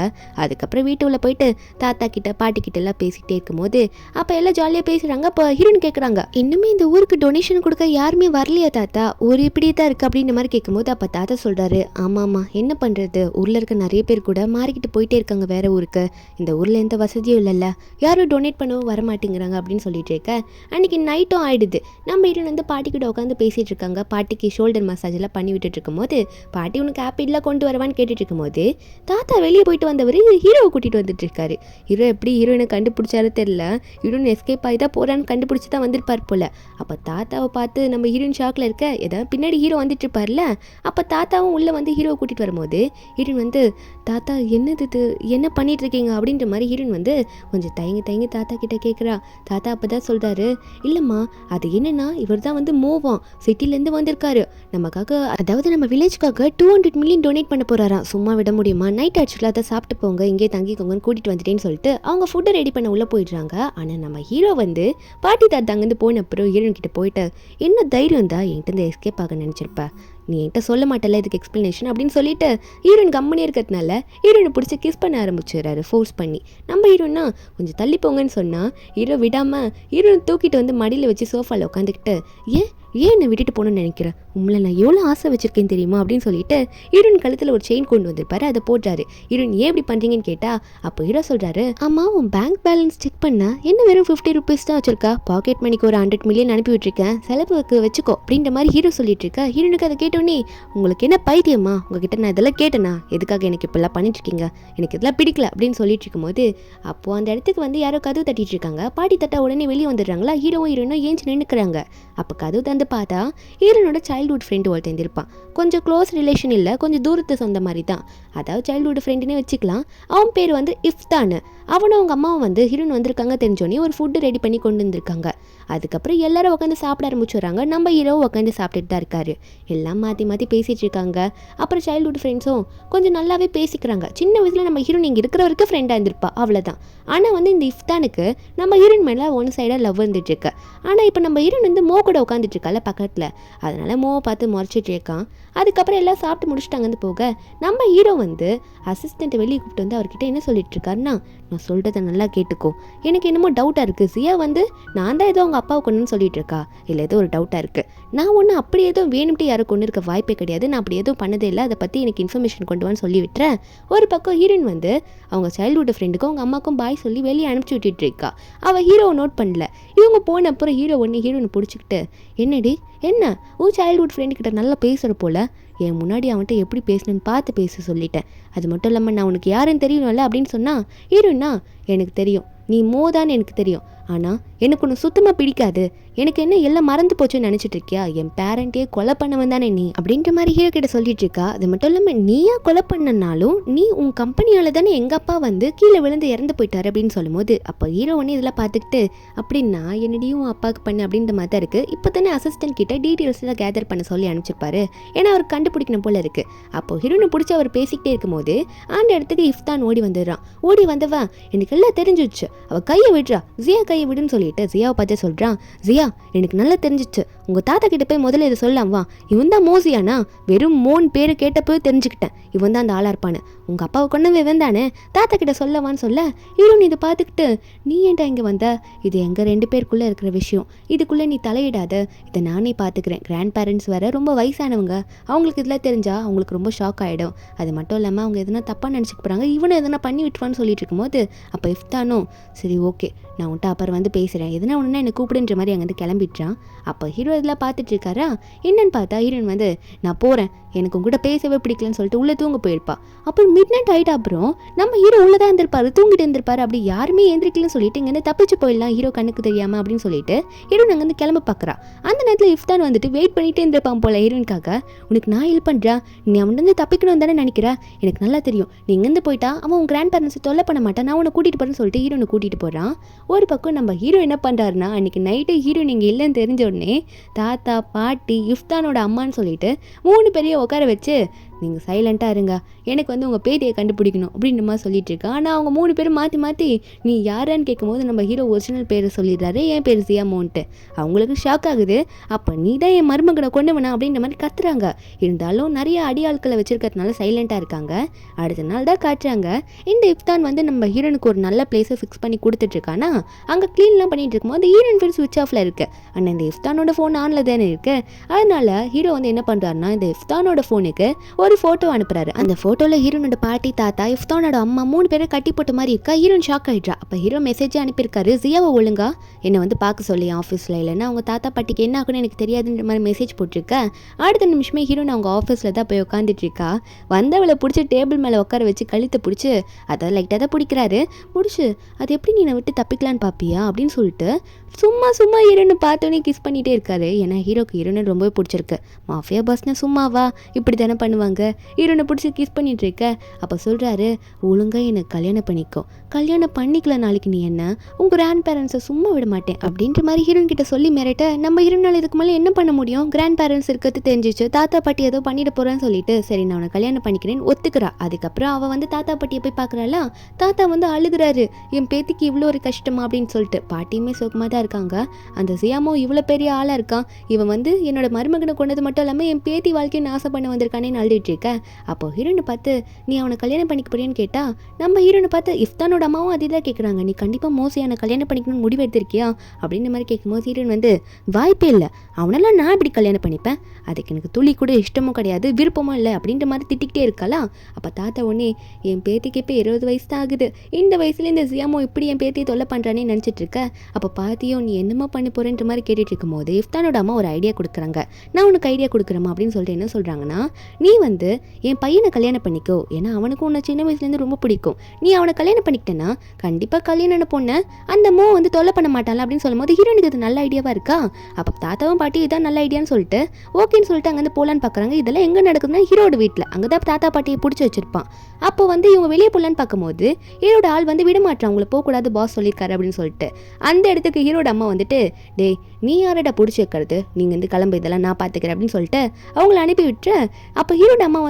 Speaker 1: அதுக்கப்புறம் வீட்டுக்குள்ளே போயிட்டு தாத்தா கிட்ட பாட்டி கிட்ட எல்லாம் பேசிகிட்டே இருக்கும்போது அப்போ எல்லாம் ஜாலியாக பேசுகிறாங்க. அப்போ ஹீரோன் கேட்குறாங்க, இன்னுமே இந்த ஊருக்கு டொனேஷன் கொடுக்க யாருமே வரலையா தாத்தா, ஒரு இப்படி தான் இருக்குது அப்படின்ற மாதிரி கேட்கும்போது அப்போ தாத்தா சொல்கிறாரு, ஆமாம்மா என்ன பண்ணுறது, ஊரில் இருக்க நிறைய பேர் கூட மாறிக்கிட்டு போயிட்டே இருக்காங்க வேற ஊருக்கு, இந்த ஊரில் எந்த வசதியும் இல்லைல்ல, யாரும் டொனேட் பண்ணவும் வர மாட்டேங்கிறாங்க அப்படின்னு சொல்லிட்டு இருக்க. அன்றைக்கி நைட்டும் ஆகிடுது. நம்ம ஹீரோன் வந்து பாட்டிக்கிட்ட உட்காந்து பேசிகிட்டு இருக்காங்க. பாட்டிக்கு ஷோல்டர் மசாஜ் எல்லாம் பண்ணி விட்டுட்டு இருக்கும்போது பாட்டி உனக்கு ஆப்பிட்லாம் கொண்டு வருவான்னு கேட்டுட்டு இருக்கும்போது தாத்தா வெளியே போயிட்டு வந்தவர் ஹீரோவை கூட்டிகிட்டு வந்துட்டு இருக்காரு. ஹீரோ எப்படி ஹீரோயினை கண்டுபிடிச்சாரு தெரியல, ஹீரோயின் எஸ்கேப் ஆகி தான் போகிறான்னு கண்டுபிடிச்சி தான் வந்திருப்பார் போல். அப்போ தாத்தாவை பார்த்து நம்ம ஹீரோயின் ஷாக்கில் இருக்க, ஏதாவது பின்னாடி ஹீரோ வந்துட்டு இருப்பார்ல. அப்போ தாத்தாவும் உள்ளே வந்து ஹீரோவை கூட்டிகிட்டு வரும்போது ஹீரோயின் வந்து, தாத்தா என்னது இது, என்ன பண்ணிட்டு இருக்கீங்க அப்படின்ற மாதிரி ஹீரோயின் வந்து கொஞ்சம் தயங்கி தாத்தா கிட்ட கேட்குறா. தாத்தா அப்போ தான் சொல்கிறாரு, இல்லைம்மா அது என்னன்னா இவர் தான் வந்து மூவாம் சிட்டிலேருந்து வந்திருக்காரு நமக்காக, அதாவது நம்ம வில்லேஜ்க்காக 200 மில்லியன் டொனேட் பண்ண போகிறாராம். சும்மா விட முடியுமா, நைட் ஆக்சுவலாக அதை சாப்பிட்டு போங்க, இங்கே தங்கிக்கோங்கன்னு கூட்டிகிட்டு வந்துட்டேன்னு சொல்லிட்டு அவங்க ஃபுட்டை ரெடி பண்ண உள்ளே போயிடுறாங்க. ஆனால் நம்ம ஹீரோ வந்து பாட்டி தாத்தாங்கன்னு போன அப்புறம் ஹீரோயின் கிட்ட போயிட்டு, என்ன தைரியம் தான் என்கிட்ட எஸ்கேப் ஆக நினச்சிருப்ப, நீ என்கிட்ட சொல்ல மாட்டல இதுக்கு எக்ஸ்ப்ளனேஷன் அப்படின்னு சொல்லிட்டு ஹீரோயின் கம்பெனி இருக்கிறதுனால ஹீரோயினை பிடிச்சி கிஸ் பண்ண ஆரம்பிச்சிடுறாரு ஃபோர்ஸ் பண்ணி. நம்ம ஹீரோனா கொஞ்சம் தள்ளி போங்கன்னு சொன்னால் ஹீரோ விடாமல் ஹீரோயின் தூக்கிட்டு வந்து மடியில் வச்சு சோஃபாவில் உட்காந்துக்கிட்டு, ஏன் என்னை விட்டுட்டு போகணுன்னு நினைக்கிறேன், உங்களை நான் எவ்வளோ ஆசை வச்சுருக்கேன் தெரியுமா அப்படின்னு சொல்லிட்டு ஹீரோயின் கழுத்தில் ஒரு செயின் கொண்டு வந்திருப்பாரு, அதை போட்டாரு. ஹீரோயின் ஏன் இப்படி பண்ணுறீங்கன்னு கேட்டால் அப்போ ஹீரோ சொல்கிறாரு, ஆமாம் உன் பேங்க் பேலன்ஸ் செக் பண்ண என்ன வெறும் 50 ருபீஸ் தான் வச்சிருக்கா, பாக்கெட் மணிக்கு ஒரு 100 மில்லியன் அனுப்பி விட்டுருக்கேன், செலவுக்கு வச்சுக்கோ அப்படின்ற மாதிரி ஹீரோ சொல்லிட்டு இருக்கா. ஹீரோனுக்கு அதை கேட்டோன்னே, உங்களுக்கு என்ன பைத்தியமா, உங்ககிட்ட நான் இதெல்லாம் கேட்டேனா, எதுக்காக எனக்கு இப்பெல்லாம் பண்ணிட்டு இருக்கீங்க, எனக்கு இதெல்லாம் பிடிக்கல அப்படின்னு சொல்லிட்டு இருக்கும்போது அப்போது அந்த இடத்துக்கு வந்து யாரோ கதவு தட்டிட்டு இருக்காங்க. பாட்டி தட்டா உடனே வெளியே வந்துடுறாங்களா. ஹீரோவும் ஹீரோயினும் ஏஞ்சி நின்றுக்கிறாங்க. அப்போ கதவு தந்து பார்த்தா ஹீரோனோட சைல்ட்ஹுட் ஃப்ரெண்டு ஒருத்தன் இருப்பான். கொஞ்சம் க்ளோஸ் ரிலேஷன் இல்லை, கொஞ்சம் தூரத்து சொந்த மாதிரி தான், அதாவது சைல்ட்ஹுட் ஃப்ரெண்டுன்னே வச்சுக்கலாம். அவன் பேர் வந்து இஃப்தானு. அவனும் அவங்க அம்மாவும் வந்து ஹீரோயின் வந்திருக்காங்க தெரிஞ்சோடனே ஒரு ஃபுட்டு ரெடி பண்ணி கொண்டு வந்திருக்காங்க. அதுக்கப்புறம் எல்லாரும் உட்காந்து சாப்பிட ஆரம்பிச்சுடுறாங்க. நம்ம ஹீரோவும் உட்காந்து சாப்பிட்டுட்டு தான் இருக்காரு. எல்லாம் மாற்றி பேசிகிட்டு இருக்காங்க. அப்புறம் சைல்ட்ஹுட் ஃப்ரெண்ட்ஸும் கொஞ்சம் நல்லாவே பேசிக்கிறாங்க. சின்ன வயசில் நம்ம ஹீரோயின் இங்கே இருக்கிற வரைக்கும் ஃப்ரெண்டாக இருந்திருப்பா, அவ்வளோதான். ஆனால் வந்து இந்த இஃப்தானுக்கு நம்ம ஹீரோயின் மேலே ஒன் சைடாக லவ் வந்துட்டுருக்கு. ஆனால் இப்போ நம்ம ஹீரோயின் வந்து மோ கூட உட்காந்துட்டு இருக்கால பக்கத்தில், அதனால் மோவை பார்த்து முறைச்சிட்டு இருக்கான். அதுக்கப்புறம் எல்லாம் சாப்பிட்டு முடிச்சுட்டாங்கன்னு போக நம்ம ஹீரோ வந்து அசிஸ்டண்ட்டை வெளியே கூப்பிட்டு வந்து அவர்கிட்ட என்ன சொல்லிட்டு இருக்காருன்னா, நான் சொல்கிறத நல்லா கேட்டுக்கோ, எனக்கு என்னமோ டவுட்டாக இருக்குது, சியா வந்து நான் தான் ஏதோ அவங்க அப்பாவை கொண்டுன்னு சொல்லிட்டு இருக்கா, இல்லை ஏதோ ஒரு டவுட்டாக இருக்குது, நான் ஒன்றும் அப்படி ஏதோ வேணும்ட்டு யாரும் கொண்டு இருக்க வாய்ப்பே கிடையாது, நான் அப்படி எதுவும் பண்ணதே இல்லை, அதை பற்றி எனக்கு இன்ஃபர்மேஷன் கொண்டு வான்னு சொல்லி விட்டுறேன். ஒரு பக்கம் ஹீரோயின் வந்து அவங்க சைல்ட்ஹுட் ஃப்ரெண்டுக்கும் அவங்க அம்மாக்கும் பாய் சொல்லி வெளியே அனுப்பிச்சி விட்டுட்டு இருக்கா. அவள் ஹீரோவை நோட் பண்ணல. இவங்க போன அப்புறம் ஹீரோ ஒன்று ஹீரோனை பிடிச்சிக்கிட்டு, என்னடி என்ன உன் சைல்ட்ஹுட் ஃப்ரெண்டுக்கிட்ட நல்லா பேசுகிற போல், என் முன்னாடி அவன்கிட்ட எப்படி பேசணுன்னு பார்த்து பேச சொல்லிட்டேன், அது மட்டும் இல்லாமல் நான் உனக்கு யாருன்னு தெரியணும்ல அப்படின்னு சொன்னால் ஹீரோயினா, எனக்கு தெரியும் நீ மோதான்னு எனக்கு தெரியும், ஆனால் எனக்கு ஒன்று சுத்தமாக பிடிக்காது, எனக்கு என்ன எல்லாம் மறந்து போச்சுன்னு நினச்சிட்டு இருக்கியா, என் பேரண்ட்டே கொலை பண்ணவன் தானே நீ அப்படின்ற மாதிரி ஹீரோ கிட்ட சொல்லிட்டு இருக்கா. அது மட்டும் இல்லாமல் நீயா கொலை பண்ணனாலும் நீ உன் கம்பெனியால் தானே எங்கள் அப்பா வந்து கீழே விழுந்து இறந்து போயிட்டார் அப்படின்னு சொல்லும்போது அப்போ ஹீரோ ஒன்று இதெல்லாம் பார்த்துக்கிட்டு, அப்படின்னா என்னடியும் உன் அப்பாவுக்கு பண்ணு அப்படின்ற மாதிரி தான் இருக்குது. இப்போ தானே அசிஸ்டன்ட் கிட்ட டீட்டெயில்ஸ்லாம் கேதர் பண்ண சொல்லி அனுப்பிச்சிருப்பாரு, ஏன்னா அவர் கண்டுபிடிக்கணும் போல இருக்குது. அப்போ ஹீரோனை பிடிச்சி அவர் பேசிக்கிட்டே இருக்கும்போது அந்த இடத்துக்கு இஃப்தான் ஓடி வந்துடுறான். ஓடி வந்தவன் எனக்கு எல்லாம் தெரிஞ்சிச்சு, அவள் கையை விடுறா, ஜியா கையை விடுன்னு சொல்லிட்டு ஜியாவை பார்த்து சொல்கிறான், ஜியா எனக்கு நல்லா தெரிஞ்சிச்சு, உங்கள் தாத்தா கிட்ட போய் முதல்ல இதை சொல்லாமா, இவன் தான் மோசியானா, வெறும் மோன் பேர் கேட்டப்போ தெரிஞ்சுக்கிட்டேன், இவன் தான் அந்த ஆளாக இருப்பானு, உங்கள் அப்பாவை கொண்டு இவன் தானே, தாத்தா கிட்ட சொல்லவான்னு சொல்ல ஹீரோன் இதை பார்த்துக்கிட்டு, நீ ஏன்டா இங்கே வந்த, இது எங்கள் 2 பேருக்குள்ளே இருக்கிற விஷயம், இதுக்குள்ளே நீ தலையிடாத, இதை நானே பார்த்துக்கிறேன், கிராண்ட் பேரண்ட்ஸ் வேறு ரொம்ப வயசானவங்க, அவங்களுக்கு இதெல்லாம் தெரிஞ்சால் அவங்களுக்கு ரொம்ப ஷாக் ஆகிடும், அது மட்டும் இல்லாமல் அவங்க எதனா தப்பாக நினச்சிக்க போகிறாங்க, இவனை எதனா பண்ணி விட்டுவான்னு சொல்லிட்டு இருக்கும்போது அப்போ இஃப்தானும் சரி ஓகே நான் உன்ட்ட அப்புறம் வந்து பேசுகிறேன், எதனா ஒன்றுனா என்னை கூப்பிடுன்ற மாதிரி அங்கேருந்து கிளம்பிடுறான். அப்போ ஹீரோ இதெல்லாம் பார்த்துட்டு இருக்காரா. என்னன்னு பார்த்தா ஹீரோயின் வந்து நான் போகிறேன், எனக்கு உங்ககிட்ட பேசவே பிடிக்கலன்னு சொல்லிட்டு உள்ளே தூங்க போயிருப்பா. அப்புறம் மிட் நைட் ஆகிட்ட அப்புறம் நம்ம ஹீரோ உள்ளதான் இருந்திருப்பாரு, தூங்கிட்டு இருந்திருப்பாரு. அப்படி யாருமே எந்திரிக்கலன்னு சொல்லிட்டு இங்கேருந்து தப்பிச்சு போயிடலாம் ஹீரோ கண்ணுக்கு தெரியாம அப்படின்னு சொல்லிட்டு ஹீரோன் அங்கேருந்து கிளம்ப பார்க்குறா. அந்த நேரத்தில் இஃப்தான் வந்துட்டு வெயிட் பண்ணிட்டே இருந்திருப்பான் போல ஹீரோனுக்காக. உனக்கு நான் ஹெல்ப் பண்ணுறேன், நீ அவன் தப்பிக்கணும் தானே நினைக்கிற, எனக்கு நல்லா தெரியும், நீ இங்கேருந்து போயிட்டா அவன் உன் கிராண்ட் பேரண்ட்ஸை தொல்லை பண்ண மாட்டான், நான் உன்னை கூட்டிகிட்டு போகிறேன்னு சொல்லிட்டு ஹீரோனை கூட்டிகிட்டு போகிறான். ஒரு பக்கம் நம்ம ஹீரோ என்ன பண்ணுறாருன்னா, அன்றைக்கி நைட்டு ஹீரோ நீங்கள் இல்லைன்னு தெரிஞ்ச உடனே தாத்தா பாட்டி இஃப்தானோட அம்மான்னு சொல்லிட்டு 3 பேரையும் உட்கார வச்சு நீங்கள் சைலண்ட்டாக இருங்க, எனக்கு உங்கள் பேத்தியை கண்டுபிடிக்கணும் அப்படின்ற மாதிரி சொல்லிட்டு இருக்கா. ஆனால் அவங்க 3 பேரும் மாற்றி நீ யாரான்னு கேட்கும்போது நம்ம ஹீரோ ஒரிஜினல் பேரை சொல்லிடுறாரு, என் பேர் ஜியாமோன்ட்டு. அவங்களுக்கு ஷாக் ஆகுது. அப்போ நீ தான் என் மருமகனை கொண்டு வேணா அப்படின்ற மாதிரி கத்துறாங்க. இருந்தாலும் நிறைய அடியாட்களை வச்சிருக்கிறதுனால சைலண்ட்டாக இருக்காங்க. அடுத்த நாள் தான் காட்டுறாங்க, இந்த இஃப்தான் நம்ம ஹீரோனுக்கு ஒரு நல்ல பிளேஸை ஃபிக்ஸ் பண்ணி கொடுத்துட்ருக்கானா. அங்கே க்ளீன்லாம் பண்ணிட்டு இருக்கும்போது ஹீரோன் ஃபோன் ஸ்விட்ச் ஆஃபில் இருக்குது. ஆனால் இந்த இஃப்தானோட ஃபோன் ஆனில் தானே இருக்குது. அதனால ஹீரோ என்ன பண்ணுறாருன்னா, இந்த இஃப்தானோட ஃபோனுக்கு ஒரு ஃபோட்டோ அனுப்புறாரு. அந்த ஃபோட்டோவில் ஹீரோனோட பாட்டி தாத்தா இஃப்தானோட அம்மா 3 பேரை கட்டி போட்ட மாதிரி இருக்கா. ஹீரோன் ஷாக் ஆகிடுறா. அப்போ ஹீரோ மெசேஜே அனுப்பியிருக்காரு, ஜியாவை ஒழுங்கா என்னை பார்க்க சொல்லி ஆஃபீஸில், இல்லைன்னா அவங்க தாத்தா பாட்டிக்கு என்ன ஆகுன்னு எனக்கு தெரியாதுன்ற மாதிரி மெசேஜ் போட்டிருக்கேன். அடுத்த நிமிஷமே ஹீரோன் அவங்க ஆஃபீஸில் தான் போய் உட்காந்துட்டு இருக்கா. வந்தவளை பிடிச்சி டேபிள் மேலே உட்கார வச்சு கழுத்தை பிடிச்சி அதை லைட்டாக தான் பிடிக்கிறாரு. பிடிச்சி அது எப்படி நீ விட்டு தப்பிக்கலான்னு பார்ப்பியா அப்படின்னு சொல்லிட்டு சும்மா ஹீரோனை பார்த்தோன்னே கிஸ் பண்ணிகிட்டே இருக்காரு. ஏன்னா ஹீரோக்கு ஹீரோனை ரொம்பவே பிடிச்சிருக்கு. மாஃபியா பாஸ்னா சும்மாவா இப்படி தானே பண்ணுவாங்க, ஹீரோனை பிடிச்சி கிஸ் பண்ணிட்டு இருக்க. அப்போ சொல்கிறாரு, ஒழுங்காக எனக்கு கல்யாணம் பண்ணிக்கோ, கல்யாணம் பண்ணிக்கல நாளைக்கு நீ என்ன உங்கள் கிராண்ட் பேரண்ட்ஸை சும்மா விட மாட்டேன் அப்படின்ற மாதிரி ஹீரோன் கிட்ட சொல்லி மிரட்ட, நம்ம ஹீரோனால் இதுக்கு மேலே என்ன பண்ண முடியும், கிராண்ட் பேரண்ட்ஸ் இருக்கிறது தெரிஞ்சிச்சு, தாத்தா பாட்டி ஏதோ பண்ணிட்டு போகிறேன்னு சொல்லிட்டு சரி நான் அவனை கல்யாணம் பண்ணிக்கிறேன்னு ஒத்துக்கிறா. அதுக்கப்புறம் அவள் தாத்தா பாட்டியை போய் பார்க்குறாளா. தாத்தா அழுகுறாரு, என் பேத்திக்கு இவ்வளோ ஒரு கஷ்டமா அப்படின்னு சொல்லிட்டு. பாட்டியுமே சுகமாக தான் இருக்காங்க. அந்த ஜியாமோ இவ்வளோ பெரிய ஆளாக இருக்கான், இவன் என்னோட மருமகனை கொண்டது மட்டும் இல்லாமல் என் பேத்தி வாழ்க்கையை நாசம் பண்ண வந்திருக்கானே அழுதுட்டு இருக்க. அப்போ ஹீரோனை பார்த்து நீ அவனை கல்யாணம் பண்ணிக்க போறியான்னு கேட்டா, நம்ம ஹீரோனை பார்த்து இஃப்தானோட அம்மாவும் அதே தான் கேட்குறாங்க, நீ கண்டிப்பாக மோசியான கல்யாணம் பண்ணிக்கணும்னு முடிவு எடுத்திருக்கியா அப்படின்ற மாதிரி கேட்கும்போது ஹீரோன் வாய்ப்பே இல்லை, அவனெல்லாம் நான் இப்படி கல்யாணம் பண்ணிப்பேன், அதுக்கு எனக்கு துளி கூட இஷ்டமும் கிடையாது விருப்பமும் இல்லை அப்படின்ற மாதிரி திட்டிக்கிட்டே இருக்கலாம். அப்போ தாத்தா உடனே என் பேத்திக்கு இப்போ 20 வயசு தான் ஆகுது, இந்த வயசுல இந்த ஜியாமோ இப்படி என் பேத்தியை தொல்லை பண்ணுறானே நினச்சிட்டு இருக்க. அப்போ பாத்தியோ நீ என்னமா பண்ணி போகிறேன்ற மாதிரி கேட்டுட்டு இருக்கும் போது இஃப்தானோட அம்மா ஒரு ஐடியா கொடுக்குறாங்க. நான் உனக்கு ஐடியா கொடுக்குறேம்மா அப்படின்னு சொல்லிட்டு என்ன சொல்கிறாங்கன்னா, நீ என் பையனை கல்யாணம் பண்ணிக்கோ, ஏன்னா அவனுக்கும் உன்னை சின்ன வயசுலேருந்து ரொம்ப பிடிக்கும், நீ அவனை கல்யாணம் பண்ணிக்கிட்டேன்னா கண்டிப்பாக கல்யாணம் பொண்ணை அந்த மோ தொல்லை பண்ண மாட்டாள் அப்படின்னு சொல்லும் போது ஹீரோனுக்கு இது நல்ல ஐடியாவாக இருக்கா. அப்போ தாத்தாவும் பாட்டி இதான் நல்ல ஐடியான்னு சொல்லிட்டு ஓகேன்னு சொல்லிட்டு அங்கேருந்து போகலான்னு பார்க்குறாங்க. இதெல்லாம் எங்கே நடக்குதுன்னா ஹீரோட வீட்டில், அங்கே தான் தாத்தா பாட்டியை பிடிச்சி வச்சிருப்பான். அப்போ இவங்க வெளியே போகலான்னு பார்க்கும்போது ஹீரோட ஆள் விட மாட்டான், அவங்கள போகக்கூடாது பாஸ் சொல்லியிருக்காரு அப்படின்னு சொல்லிட்டு. அந்த இடத்துக்கு ஹீரோட அம்மா டேய் நீ யாரடா பிடிச்சி வைக்கிறது, நீங்கள் கிளம்பு, இதெல்லாம் நான் பார்த்துக்கிறேன் அப்படின்னு சொல்லிட்டு அவங்கள அனுப்பி விட்டுற. அப்போ ஹீரோட அம்மா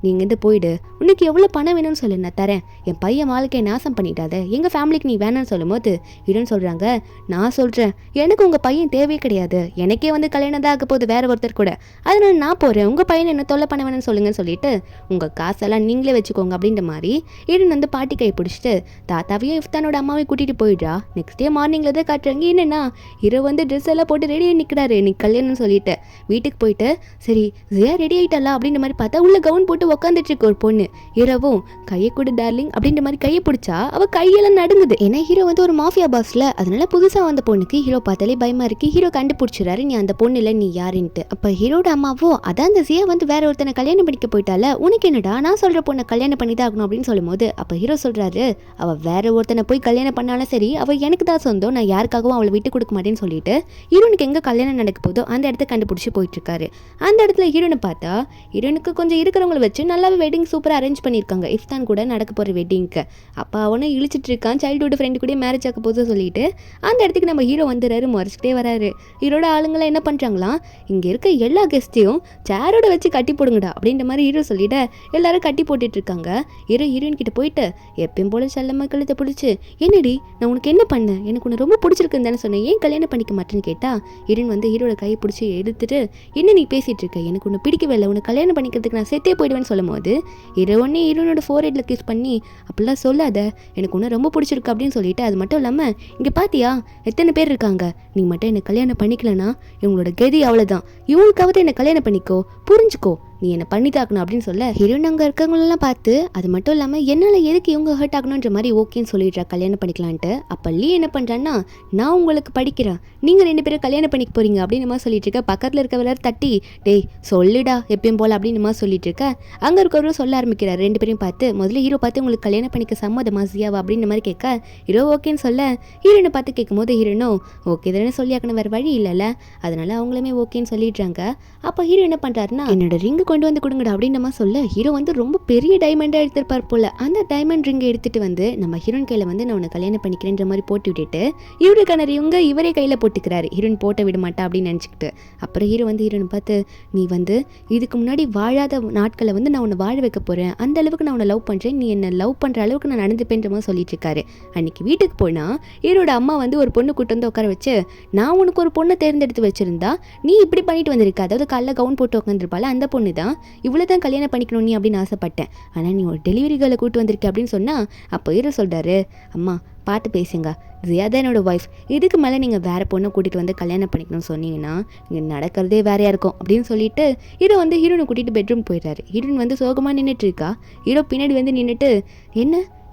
Speaker 1: நீங்கள் போயிடு, உனக்கு எவ்வளோ பணம் வேணும்னு சொல்லு நான் தரேன், என் பையன் வாழ்க்கையை நாசம் பண்ணிட்டாத, எங்கள் ஃபேமிலிக்கு நீ வேணான்னு சொல்லும் போது ஹீரோன்னு சொல்கிறாங்க, நான் சொல்கிறேன் எனக்கு உங்கள் பையன் தேவையே கிடையாது, எனக்கே கல்யாணம் தான் ஆக போகுது வேற ஒருத்தர் கூட, அதனால நான் போகிறேன், உங்கள் பையனை என்ன தொல்லை பண்ண வேணும்னு சொல்லுங்கன்னு சொல்லிட்டு உங்கள் காசெல்லாம் நீங்களே வச்சுக்கோங்க அப்படின்ற மாதிரி ஹீரோன் பாட்டி கை பிடிச்சிட்டு தாத்தாவையும் இஃப்தானோட அம்மாவையும் கூட்டிகிட்டு போயிடுறா. நெக்ஸ்ட் டே மார்னிங்கில் தான் காட்டுறாங்க, என்னன்னா ஹீரோ ட்ரெஸ் எல்லாம் போட்டு ரெடியாக நிற்கிறாரு, நீ கல்யாணம்னு சொல்லிட்டு. வீட்டுக்கு போயிட்டு சரி ஜியா ரெடி ஆகிட்டாளா அப்படின்ற மாதிரி பார்த்தா உள்ள கவுன் போட்டு உட்காந்துட்டு இருக்கு ஒரு பொண்ணு. ஹீரோவும் கையை கொடு டார்லிங் அப்படின்ற மாதிரி கையை பிடிச்சா அவள் கையெல்லாம் நடுங்குது. ஏன்னா ஹீரோ ஒரு மாஃபியா பாஸ்ல, அதனால புதுசாக வந்த பொண்ணுக்கு ஹீரோ பார்த்தாலே பயமா இருக்கு. ஹீரோ கண்டுபிடிச்சிடறாரு நீ அந்த பொண்ணு இல்லை, நீ யாருன்ட்டு. அப்போ ஹீரோட அம்மாவோ அதான் அந்த ஜியா வேற ஒருத்தனை கல்யாணம் பண்ணிக்க போயிட்டால, உனக்கு என்னடா நான் சொல்ற பொண்ணை கல்யாணம் பண்ணி தான் ஆகணும் அப்படின்னு சொல்லும் போது அப்போ ஹீரோ சொல்றாரு, அவள் வேற ஒருத்தனை போய் கல்யாணம் பண்ணாலும் சரி அவள் எனக்கு தான் சொந்தம், நான் யாருக்காகவும் அவளை விட்டு கொடுக்க மாட்டேன்னு சொல்லிட்டு ஹீரோனுக்கு எங்கே கல்யாணம் நடக்க போதோ அந்த இடத்த கண்டுபிடிச்சி போயிட்டு இருக்காரு. அந்த இடத்துல ஹீரோனை பார்த்தா ஹீரோனுக்கு கொஞ்சம் இருக்கிறவங்களை வச்சு நல்லாவே வெட்டிங் சூப்பராக அரேஞ்ச் பண்ணியிருக்காங்க. இஃப்தான் கூட நடக்க போகிற வெட்டிங்க்கு. அப்போ அவனும் இழிச்சிட்டு இருக்கான், சைல்டுஹுட் ஃப்ரெண்டு கூட மேரேஜ் ஆக போதும் சொல்லிட்டு அந்த இடத்துக்கு நம்ம ஹீரோ வந்துடுறாரு, முறைச்சிட்டே வராரு. ஹீரோட ஆளுங்களாம் என்ன பண்ணுறாங்களாம், இங்கே இருக்க எல்லா கெஸ்ட்டையும் சேரோட வச்சு கட்டி போடுங்கடா அப்படின்ற மாதிரி ஹீரோ சொல்லிட்டு எல்லாரும் கட்டி போட்டுட்டு இருக்காங்க. ஹீரோயின் கிட்ட போயிட்டு எப்பயும் போல செல்லம்மா கழுத்தை பிடிச்சி, என்னடி நான் உனக்கு என்ன பண்ணேன், எனக்கு உன்னை ரொம்ப பிடிச்சிருக்குன்னு தானே சொன்னேன், ஏன் கல்யாணம் பண்ணிக்க மாட்டேன்னு கேட்டா ஹீரோன் ஹீரோட கையை பிடிச்சி எடுத்துட்டு என்ன நீ பேசிட்டு இருக்க, எனக்கு உன்னை பிடிக்கவே இல்லை, உன்னை கல்யாணம் பண்ணிக்கிறதுக்கு நான் செத்தே போயிடுவேன்னு சொல்லும் போது ஹீரோனோட ஃபோர்ஹெட்ல கிஸ் பண்ணி அப்படிலாம் சொல்லாத, எனக்கு உன்னை ரொம்ப பிடிச்சிருக்கு அப்படின்னு சொல்லிட்டு, அது மட்டும் இல்லாமல் இங்கே பாத்தியா எத்தனை பேர் இருக்காங்க, நீ மட்டும் என்னை கல்யாணம் பண்ணிக்கலனா இவங்களோட கதி அவ்வளோதான், இவங்களுக்காவது என்னை கல்யாணம் பண்ணிக்கோ, புரிஞ்சுக்கோ, நீ என்ன பண்ணி தாக்கணும் அப்படின்னு சொல்ல ஹீரோயின் அங்கே இருக்கவங்களெல்லாம் பார்த்து அது மட்டும் இல்லாமல் என்னால் எதுக்கு இவங்க ஹர்ட் ஆகணுன்ற மாதிரி ஓகேன்னு சொல்லிடுறா கல்யாணம் பண்ணிக்கலான்ட்டு. அப்போ லீ என்ன பண்ணுறான்னா நான் உங்களுக்கு படிக்கிறேன், நீங்கள் 2 பேரும் கல்யாணம் பண்ணிக்க போகிறீங்க அப்படின்னு மாதிரி சொல்லிட்டு இருக்க. பக்கத்தில் இருக்கவரை தட்டி டேய் சொல்லிடா எப்பயும் போல் அப்படின்னு மாதிரி சொல்லிட்டு இருக்க. அங்கே இருக்கவரும் சொல்ல ஆரம்பிக்கிறார் 2 பேரையும் பார்த்து. முதல்ல ஹீரோ பார்த்து உங்களுக்கு கல்யாணம் பண்ணிக்க சம்மதமா சியாவா அப்படின்னு மாதிரி கேட்க ஹீரோ ஓகேன்னு சொல்ல ஹீரோனை பார்த்து கேட்கும்போது ஹீரோனும் ஓகே தானே சொல்லியாக்கணும், வேறு வழி இல்லைல்ல, அதனால அவங்களுமே ஓகேன்னு சொல்லிடுறாங்க. அப்போ ஹீரோ என்ன பண்ணுறாருன்னா என்னோட ரிங்கு கொண்டு வந்து கொடுங்கடா அப்படின்னு நம்ம சொல்ல ஹீரோ வந்து ரொம்ப பெரிய டைமண்டாக எடுத்திருப்பார் போல. அந்த டைமண்ட் ரிங்கை எடுத்துட்டு வந்து நம்ம ஹீரோன் கையில் வந்து நான் உன்னை கல்யாணம் பண்ணிக்கிறேன்ற மாதிரி போட்டு விட்டுட்டு இவருக்கான ரிங்க இவரே கையில் போட்டுக்கிறாரு. ஹீரோன் போட்ட விட மாட்டா அப்படின்னு நினச்சிக்கிட்டு. அப்புறம் ஹீரோ வந்து ஹீரோனை பார்த்து நீ வந்து இதுக்கு முன்னாடி வாழாத நாட்களை வந்து நான் உன்னை வாழ வைக்க போகிறேன், அந்த அளவுக்கு நான் உன்னை லவ் பண்ணுறேன், நீ என்னை லவ் பண்ணுற அளவுக்கு நான் நடந்துப்பேன்ற மாதிரி சொல்லிட்டு இருக்காரு. அன்னைக்கு வீட்டுக்கு போனால் ஹீரோட அம்மா வந்து ஒரு பொண்ணு கூட்டு வந்து உட்கார வச்சு நான் உனக்கு ஒரு பொண்ணை தேர்ந்தெடுத்து வச்சிருந்தா நீ இப்படி பண்ணிட்டு வந்திருக்க, அதாவது காலைல கவுன் போட்டு உட்காந்துருப்பாள் அந்த பொண்ணு தான் இவ்வளோ தான் கல்யாணம் பண்ணிக்கணும் நீ அப்படின்னு ஆசைப்பட்டேன், ஆனால் நீ ஒரு டெலிவரி கேர்ளை கூட்டு வந்திருக்க அப்படின்னு சொன்னால் அப்போ ஹீரோ சொல்கிறாரு அம்மா பார்த்து பேசுங்க, ஜியா தான் என்னோட ஒய்ஃப், இதுக்கு மேலே நீங்கள் வேறு பொண்ணை கூட்டிகிட்டு வந்து கல்யாணம் பண்ணிக்கணும்னு சொன்னீங்கன்னா இங்கே நடக்கிறதே வேறையாக இருக்கும் அப்படின்னு சொல்லிட்டு ஹீரோ வந்து ஹீரோனை கூட்டிகிட்டு பெட்ரூம் போயிடுறாரு. ஹீரோன் வந்து சோகமாக நின்றுட்டு இருக்கா. ஹீரோ பின்னாடி வந்து நின்றுட்டு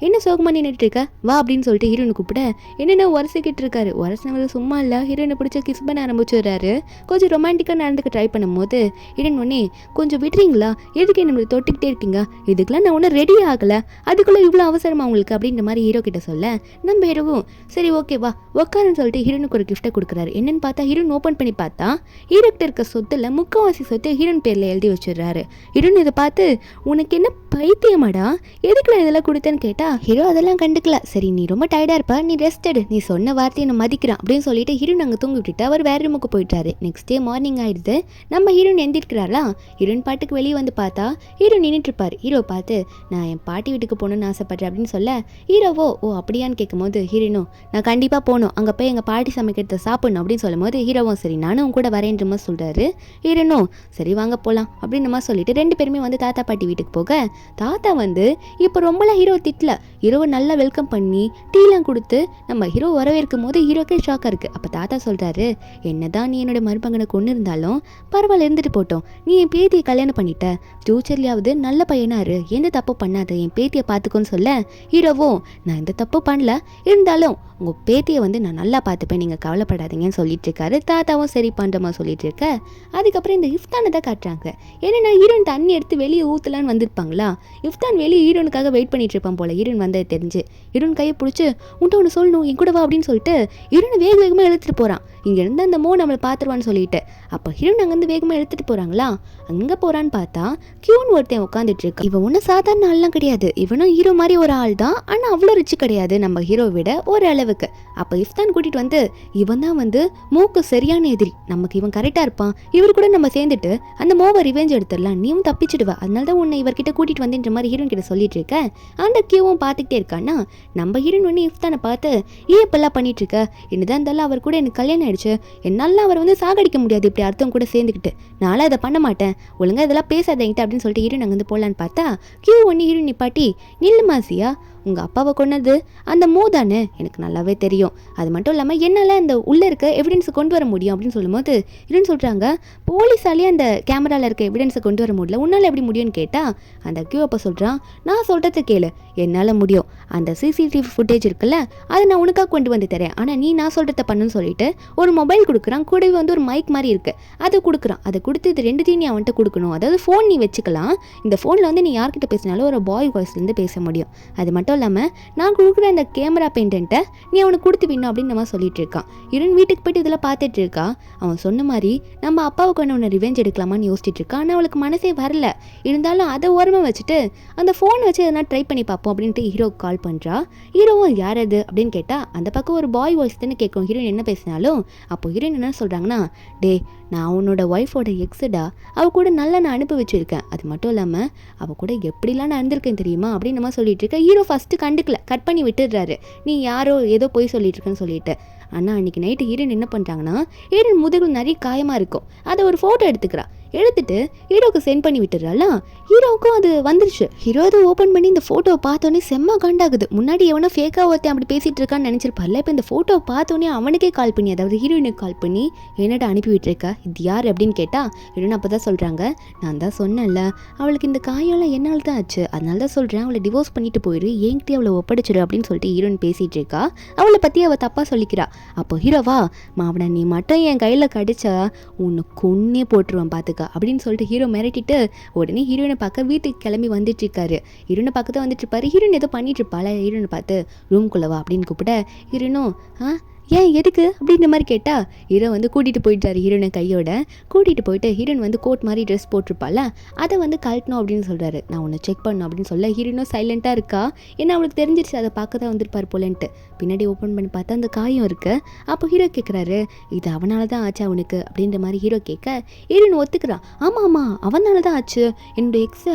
Speaker 1: என்ன சோகமாக நின்றுட்டு இருக்க வா அப்படின்னு சொல்லிட்டு ஹீரோனை கூப்பிட என்னென்ன உரசிக்கிட்டு இருக்காரு. உரசினவர் சும்மா இல்லை, ஹீரோனை பிடிச்ச கிஸ் பண்ண ஆரம்பிச்சுடுறாரு. கொஞ்சம் ரொமான்டிக்காக நடந்துக்க ட்ரை பண்ணும்போது ஹீரோன் ஒன்னே கொஞ்சம் விடுறீங்களா, எதுக்கு நம்மளுக்கு தொட்டுக்கிட்டே இருக்கீங்க, இதுக்கெல்லாம் நான் ஒன்றும் ரெடி ஆகலை, அதுக்குள்ளே இவ்வளோ அவசரமா உங்களுக்கு அப்படின்ற மாதிரி ஹீரோ கிட்ட சொல்ல நம்ம ஹீரோவும் சரி ஓகேவா உக்காருன்னு சொல்லிட்டு ஹீரோனுக்கு ஒரு கிஃப்ட்டை கொடுக்குறாரு. என்னன்னு பார்த்தா ஹீரோன் ஓப்பன் பண்ணி பார்த்தா ஹீரோ கிட்ட இருக்க சொத்துல முக்கால்வாசி சொத்து ஹீரோன் பேரில் எழுதி வச்சிடுறாரு. ஹீரோன் இதை பார்த்து உனக்கு என்ன பைத்தியமாடா, எதுக்குல இதெல்லாம் கொடுத்தேன்னு கேட்டா ஹீரோ அதெல்லாம் கண்டுக்கல. சரி நீ ரொம்ப டயர்டாக இருப்ப, நீ ரெஸ்ட் எடு, நீ சொன்ன வார்த்தையை நான் மதிக்கிறான் அப்படின்னு சொல்லிட்டு ஹீரோன் அங்கே தூங்கி விட்டுட்டு அவர் வேற ரூமுக்கு போயிட்டாரு. நெக்ஸ்ட் டே மார்னிங் ஆயிடுது. நம்ம ஹீரோன் எந்திருக்கிறாரா. ஹீரோன் பாட்டுக்கு வெளியே வந்து பார்த்தா ஹீரோ நின்றுட்டு இருப்பார். ஹீரோ பார்த்து நான் என் பாட்டி வீட்டுக்கு போகணும்னு ஆசைப்படுறேன் அப்படின்னு சொல்ல ஹீரோவோ ஓ அப்படியான்னு கேட்கும்போது ஹீரோனோ நான் கண்டிப்பாக போகணும், அங்கே போய் எங்கள் பாட்டி சமைக்கிறத சாப்பிடணும் அப்படின்னு சொல்லும் போது ஹீரோவும் சரி நானும் கூட வரேன்ற மாதிரி சொல்கிறாரு. ஹீரோனோ சரி வாங்க போகலாம் அப்படின்ற மாதிரி சொல்லிட்டு 2 பேருமே வந்து தாத்தா பாட்டி வீட்டுக்கு போக தாத்தா வந்து இப்போ ரொம்பலாம் ஹீரோ திட்டல, ஹீரோவை நல்லா வெல்கம் பண்ணி டீலாம் கொடுத்து நம்ம ஹீரோ வரவேற்கும் போது ஹீரோக்கே ஷாக்காக இருக்குது. அப்போ தாத்தா சொல்கிறாரு என்னதான் நீ என்னோட மருமகனை கொண்டு இருந்தாலும் பரவாயில்ல இருந்துட்டு போட்டோம், நீ என் பேத்தியை கல்யாணம் பண்ணிட்ட, ஃப்யூச்சர்லையாவது நல்ல பையனாரு, எந்த தப்பு பண்ணாத, என் பேத்தியை பார்த்துக்கோன்னு சொல்ல ஹீரோவோ நான் எந்த தப்பு பண்ணல, இருந்தாலும் உங்கள் பேத்தியை வந்து நான் நல்லா பார்த்துப்பேன், நீங்கள் கவலைப்படாதீங்கன்னு சொல்லிட்டு இருக்காரு. தாத்தாவும் சரி பண்ணுறமா சொல்லிட்டு இருக்க. அதுக்கப்புறம் இந்த இஃப்தானை தான் காட்டுறாங்க. என்னென்னா ஹீரோன் தண்ணி எடுத்து வெளியே ஊற்றலான்னு வந்திருப்பாங்களா, இஃப்தான் வெளியே ஹீரோனுக்காக வெயிட் பண்ணிட்டு இருப்பான் போல. ஹீரோன் வந்தது தெரிஞ்சு ஹீரோன் கையை பிடிச்சி உன்ட்ட ஒன்று சொல்லணும் என் கூட வா அப்படின்னு சொல்லிட்டு ஹீரோனை வேகமாக இழுத்துட்டு போகிறான். இங்கேருந்து அந்த மோ நம்மளை பார்த்துருவான்னு சொல்லிட்டு. அப்போ ஹீரோன் அங்கேருந்து வேகமாக எடுத்துகிட்டு போகிறாங்களா. அங்கே போகிறான்னு பார்த்தா கியூன் ஒருத்தன் உட்காந்துட்டு இருக்கு. இவன் ஒன்றும் சாதாரண ஆள்லாம் கிடையாது, இவனும் ஹீரோ மாதிரி ஒரு ஆள் தான், ஆனால் அவ்வளோ ரிச்சு கிடையாது நம்ம ஹீரோ விட ஒரு அளவுக்கு. அப்போ இஃப்தான் கூட்டிகிட்டு வந்து இவன் தான் வந்து மோக்கு சரியான எதிரி, நமக்கு இவன் கரெக்டாக இருப்பான், இவர் கூட நம்ம சேர்ந்துட்டு அந்த மோவை ரிவெஞ்ச் எடுத்துடலாம், நீயும் தப்பிச்சிடுவ, அதனால தான் உன்னை இவர்கிட்ட கூட்டிகிட்டு வந்தேன்ற மாதிரி ஹீரோன் கிட்ட சொல்லிட்டு இருக்க. அந்த கியூவும் பார்த்துக்கிட்டே இருக்கான்னா நம்ம ஹீரோன் ஒன்று இஃப்தானை பார்த்து ஏன் இப்பெல்லாம் பண்ணிட்டு இருக்க, என்னதான் இருந்தாலும் அவர் கூட எனக்கு கல்யாணம் ஆயிடுச்சு, என்னால் அவர் வந்து சாகடிக்க முடியாது இப்படி அர்த்தம் கூட சேர்ந்துக்கிட்டு, நானும் அதை பண்ண மாட்டேன், ஒழுங்காக இதெல்லாம் பேசாதீங்கிட்ட அப்படின்னு சொல்லிட்டு ஹீரோன் அங்கே வந்து போகலான்னு பார்த்தா கியூ ஒன்று ஹீரோன் நிப்பாட்டி நில்லு மாசியா, உங்கள் அப்பாவை கொன்னது அந்த மோ தானே, எனக்கு நல்லாவே தெரியும், அது மட்டும் இல்லாமல் என்னால் அந்த உள்ளே இருக்க எவிடன்ஸை கொண்டு வர முடியும் அப்படின்னு சொல்லும்போது ஹீரோன் சொல்கிறாங்க போலீஸாலேயே அந்த கேமராவில் இருக்க எவிடன்ஸை கொண்டு வர முடியல, உன்னால் எப்படி முடியும்னு கேட்டால் அந்த கியூ அப்போ சொல்கிறான் நான் சொல்கிறது கேளு, என்னால் முடியும், அந்த சிசிடிவி ஃபுட்டேஜ் இருக்குல்ல அதை நான் உனக்காக கொண்டு வந்து தரேன், ஆனால் நீ நான் சொல்கிறத பண்ணுன்னு சொல்லிட்டு ஒரு மொபைல் கொடுக்குறான், கூடவே வந்து ஒரு மைக் மாதிரி இருக்குது அதை கொடுக்குறான். அதை கொடுத்து இது 2த்தையும் நீ அவன்கிட்ட கொடுக்கணும், அதாவது ஃபோன் நீ வச்சுக்கலாம், இந்த ஃபோனில் வந்து நீ யார்கிட்ட பேசினாலும் ஒரு பாய் வாய்ஸ்லேருந்து பேச முடியும், அது மட்டும் இல்லாமல் நான் கொடுக்குற அந்த கேமரா பெயிண்டன்ட்டை நீ அவனுக்கு கொடுத்து விடணும் அப்படின்னு நம்ம சொல்லிட்டு இருக்கான். இருன் வீட்டுக்கு போயிட்டு இதெல்லாம் பார்த்துட்டு இருக்கா. அவன் சொன்ன மாதிரி நம்ம அப்பாவுக்கு ஒன்று ரிவெஞ்ச் எடுக்கலாமான்னு யோசிச்சுட்டு இருக்கான். ஆனால் அவளுக்கு மனசே வரல, இருந்தாலும் அதை ஓரமாக வச்சுட்டு அந்த ஃபோன் வச்சு எதனா ட்ரை பண்ணி பார்ப்போம் அப்படின்ட்டு ஹீரோக்கு கால் பண்ணுறா. ஹீரோவும் யார் அது அப்படின்னு கேட்டால் அந்த பக்கம் ஒரு பாய் வாய்ஸ் தானே கேட்கும் ஹீரோயின் என்ன பேசினாலும். அப்போ ஹீரோயின் என்ன சொல்கிறாங்கன்னா டே நான் உன்னோட ஒய்ஃபோட எக்ஸடா, அவள் கூட நல்லா நான் அனுபவிச்சிருக்கேன், அது மட்டும் இல்லாமல் அவள் கூட எப்படிலாம் நான் இருந்திருக்கேன் தெரியுமா அப்படின்னு நம்ம சொல்லிட்டு இருக்கேன். ஹீரோ ஃபஸ்ட்டு கண்டுக்கல, கட் பண்ணி விட்டுடுறாரு, நீ யாரோ ஏதோ போய் சொல்லிட்டு இருக்கேன்னு சொல்லிட்டு. ஆனால் அன்றைக்கி நைட்டு ஹீரோயின் என்ன பண்ணுறாங்கன்னா ஹீரோயின் முதுகில் நிறைய காயமாக இருக்கும், அதை ஒரு ஃபோட்டோ எடுத்துக்கிறா. எடுத்துட்டு ஹீரோக்கு சென்ட் பண்ணி விட்டுறாளா. ஹீரோவுக்கும் அது வந்துருச்சு. ஹீரோ அதை ஓப்பன் பண்ணி இந்த ஃபோட்டோவை பார்த்தோன்னே செம்ம காண்டாகுது. முன்னாடி எவனோ ஃபேக்காக ஒருத்தன் அப்படி பேசிட்டு இருக்கான்னு நினச்சிருப்பார்ல. இப்போ இந்த ஃபோட்டோவை பார்த்தோன்னே அவனுக்கே கால் பண்ணி, அதாவது ஹீரோயினுக்கு கால் பண்ணி, என்னடா அனுப்பி விட்டுருக்கா, இது யார் அப்படின்னு கேட்டால் ஹீரோயின் அப்போ தான் சொல்கிறாங்க, நான் தான் சொன்னேன்ல அவளுக்கு இந்த காயெல்லாம் என்னால் தான் ஆச்சு, அதனால தான் சொல்கிறேன் அவளை டிவோர்ஸ் பண்ணிட்டு போயிரு, என்கிட்ட அவளை ஒப்படைச்சிரு அப்படின்னு சொல்லிட்டு ஹீரோயின் பேசிகிட்டு இருக்கா. அவளை பற்றி அவள் தப்பாக சொல்லிக்கிறா. அப்போ ஹீரோவா, மாவனை நீ மட்டும் என் கையில் கடிச்சா உன்னை கொன்னே போட்டுருவான் பார்த்துக்கா அப்படின்னு சொல்லிட்டு ஹீரோ மிரட்டிட்டு உடனே ஹீரோயினை பார்க்க வீட்டுக்கு கிளம்பி வந்துட்டு இருக்காரு. ஹீரோயினை பார்க்க தான் வந்துட்டு இருப்பாரு. ஹீரோயின் ஏதோ பண்ணிட்டு இருப்பாள். ஹீரோயினை பார்த்து ரூம்குள்ளவா அப்படின்னு கூப்பிட ஹீரோனும் ஏன் எதுக்கு அப்படின்ற மாதிரி கேட்டால் ஹீரோ வந்து கூட்டிகிட்டு போயிட்டாரு. ஹீரோனை கையோட கூட்டிகிட்டு போயிட்டு ஹீரோயின் வந்து கோட் மாதிரி ட்ரெஸ் போட்டிருப்பாள், அதை வந்து கழட்டணும் அப்படின்னு சொல்கிறாரு. நான் உன்னை செக் பண்ணணும் அப்படின்னு சொல்ல ஹீரோனும் சைலண்ட்டாக இருக்கா. ஏன்னா அவளுக்கு தெரிஞ்சிருச்சு அதை பார்க்க தான் வந்திருப்பார் போலன்ட்டு. பின்னாடி ஓப்பன் பண்ணி பார்த்தா அந்த காயம் இருக்குது. அப்போ ஹீரோ கேட்குறாரு, இது அவனால தான் ஆச்சு அவனுக்கு அப்படின்ற மாதிரி ஹீரோ கேட்க ஹீரோயின் ஒத்துக்கிறான். ஆமாம் அவனால தான் ஆச்சு, என்னோட எக்ஸ்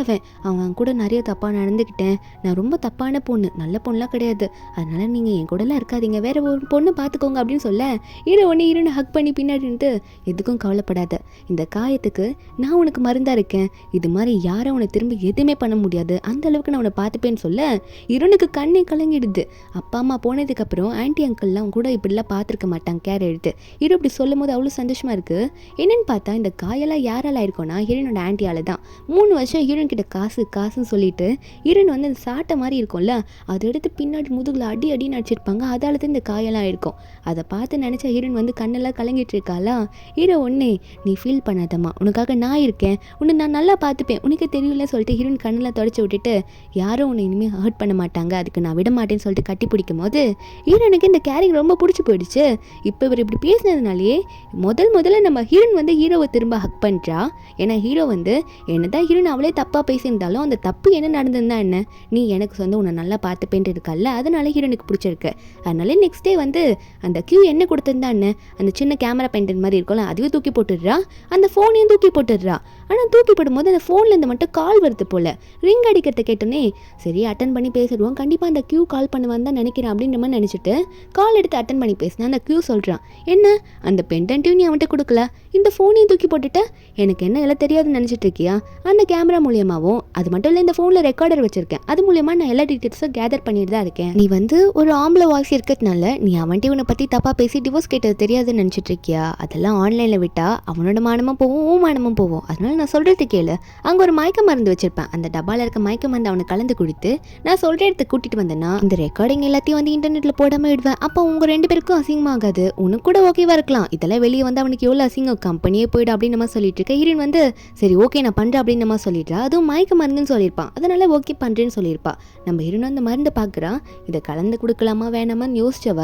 Speaker 1: அவன் கூட நிறைய தப்பாக நடந்துக்கிட்டேன், நான் ரொம்ப தப்பான பொண்ணு, நல்ல பொண்ணுலாம் கிடையாது, அதனால் நீங்கள் என் கூடலாம் இருக்காதீங்க, வேற ஒரு பொண்ணு பார்த்துக்கோங்க அப்படின்னு சொல்ல ஹீரோனை ஹக் பண்ணி பின்னாடி இருந்து, எதுக்கும் கவலைப்படாத, இந்த காயத்துக்கு நான் உனக்கு மருந்தா இருக்கேன், இது மாதிரி யாரும் உன்னை திரும்ப எதுவுமே பண்ண முடியாது, அந்த அளவுக்கு நான் உன்னை பார்த்துப்பேன்னு சொல்ல ஹீரோனுக்கு கண்ணே கலங்கிடுது. அப்பா அம்மா போனதுக்கப்புறம் ஆன்டி அங்கிள்லாம் கூட இப்படிலாம் பார்த்துருக்க மாட்டாங்க கேர் எடுத்து. ஹீரோ இப்படி சொல்லும் போது அவ்வளோ சந்தோஷமாக இருக்குது. என்னென்னு பார்த்தா இந்த காயெல்லாம் யாரால் ஆயிருக்கோன்னா ஹீரோனோட ஆன்டியால் தான். 3 வருஷம் ஹீரோன் கிட்ட காசுன்னு சொல்லிட்டு ஹீரோன் வந்து அந்த சாட்டை மாதிரி இருக்கும்ல, அதை எடுத்து பின்னாடி முதுகில் அடி நடிச்சிருப்பாங்க, அதால தான் இந்த காயெல்லாம் இருக்கும். அதை பார்த்து நினச்சா ஹீரோயின் வந்து கண்ணெல்லாம் கலங்கிட்டு இருக்காளா. ஹீரோ ஒன்னே, நீ ஃபீல் பண்ணாதம்மா, உனக்காக நான் இருக்கேன், உன்னை நான் நல்லா பார்த்துப்பேன், உனக்கு தெரியல சொல்லிட்டு ஹீரோயின் கண்ணெல்லாம் தொடச்சி விட்டுட்டு, யாரும் உன்னை இனிமேல் ஹர்ட் பண்ண மாட்டாங்க, அதுக்கு நான் விட மாட்டேன்னு சொல்லிட்டு கட்டி பிடிக்கும் போது ஹீரோனுக்கு இந்த கேரக்டர் ரொம்ப பிடிச்சி போயிடுச்சு. இப்போ இவர் இப்படி பேசினதுனாலேயே முதல்ல நம்ம ஹீரோயின் வந்து ஹீரோவை திரும்ப ஹக் பண்ணுறா. ஏன்னா ஹீரோ வந்து என்னதான் ஹீரோயின் அவளே தப்பாக பேசியிருந்தாலும் அந்த தப்பு என்ன நடந்திருந்தா என்ன, நீ எனக்கு வந்து உன்னை நல்லா பார்த்துப்பேன்ட்டு இருக்கல்ல, அதனால ஹீரோனுக்கு பிடிச்சிருக்கு. அதனால நெக்ஸ்ட் டே வந்து அந்த கியூ என்ன கொடுத்துருந்தா என்ன, அந்த சின்ன கேமரா பெயிண்டர் மாதிரி இருக்கும்ல, அதுவே தூக்கி போட்டுடுறா, அந்த ஃபோனையும் தூக்கி போட்டுடுறா. ஆனால் தூக்கி போடும்போது அந்த ஃபோனில் இருந்து மட்டும் கால் வருது போல். ரிங் அடிக்கிறத கேட்டோன்னே சரி அட்டன் பண்ணி பேசிடுவோம், கண்டிப்பாக அந்த கியூ கால் பண்ணுவான்னு தான் நினைக்கிறேன் அப்படின்ற மாதிரி நினச்சிட்டு கால் எடுத்து அட்டன் பண்ணி பேசினா அந்த கியூ சொல்கிறான், என்ன அந்த பெண்டன்ட்டையும் நீ அவன்கிட்ட கொடுக்கல, இந்த ஃபோனையும் தூக்கி போட்டுட்ட, எனக்கு என்ன எல்லாம் தெரியாதுன்னு நினச்சிட்டு இருக்கியா, அந்த கேமரா மூலியமாகவும் அது மட்டும் இல்லை இந்த ஃபோனில் ரெக்கார்டர் வச்சுருக்கேன், அது மூலியமாக நான் எல்லா டீட்டெயில்ஸும் கேதர் பண்ணிட்டு தான் இருக்கேன், நீ வந்து ஒரு ஆம்பளை வாய்ஸ் இருக்கிறதுனால நீ அவன்கிட்ட உன்னை பற்றி தப்பாக பேசி டிவோர்ஸ் கேட்டது தெரியாதுன்னு நினச்சிட்டு இருக்கியா, அதெல்லாம் ஆன்லைனில் விட்டால் அவனோட மானமும் போவோம் உன் மானமும் போவோம், அதனால நான் சொல்கிறது கேளு, அங்கே ஒரு மயக்க மருந்து வச்சுருப்பேன், அந்த டப்பாவில் இருக்க மயக்க மருந்து அவனுக்கு கலந்து கொடுத்து நான் சொல்கிற இடத்துக்கு கூட்டிகிட்டு வந்தேன்னா இந்த ரெக்கார்டிங் எல்லாத்தையும் வந்து இன்டர்நெட்டில் போடாமல் விடுவேன், அப்போ உங்கள் 2 பேருக்கும் அசிங்கமாகாது, உனக்கு கூட ஓகேவா இருக்கலாம், இதெல்லாம் வெளியே வந்து அவனுக்கு எவ்வளோ அசிங்கம், கம்பெனியே போய்டு அப்படின்னு நம்ம சொல்லிட்டு இருக்க. ஹீரோயின் வந்து சரி ஓகே நான் பண்ணுறேன் அப்படின்னு நம்ம சொல்லிடுறா, அதுவும் மயக்க மருந்துன்னு சொல்லியிருப்பான், அதனால ஓகே பண்ணுறேன்னு சொல்லியிருப்பா. நம்ம ஹீரோயின் அந்த மருந்து பார்க்குறான், இதை கலந்து கொடுக்கலாமா வேணாமான்னு யோசிச்சவ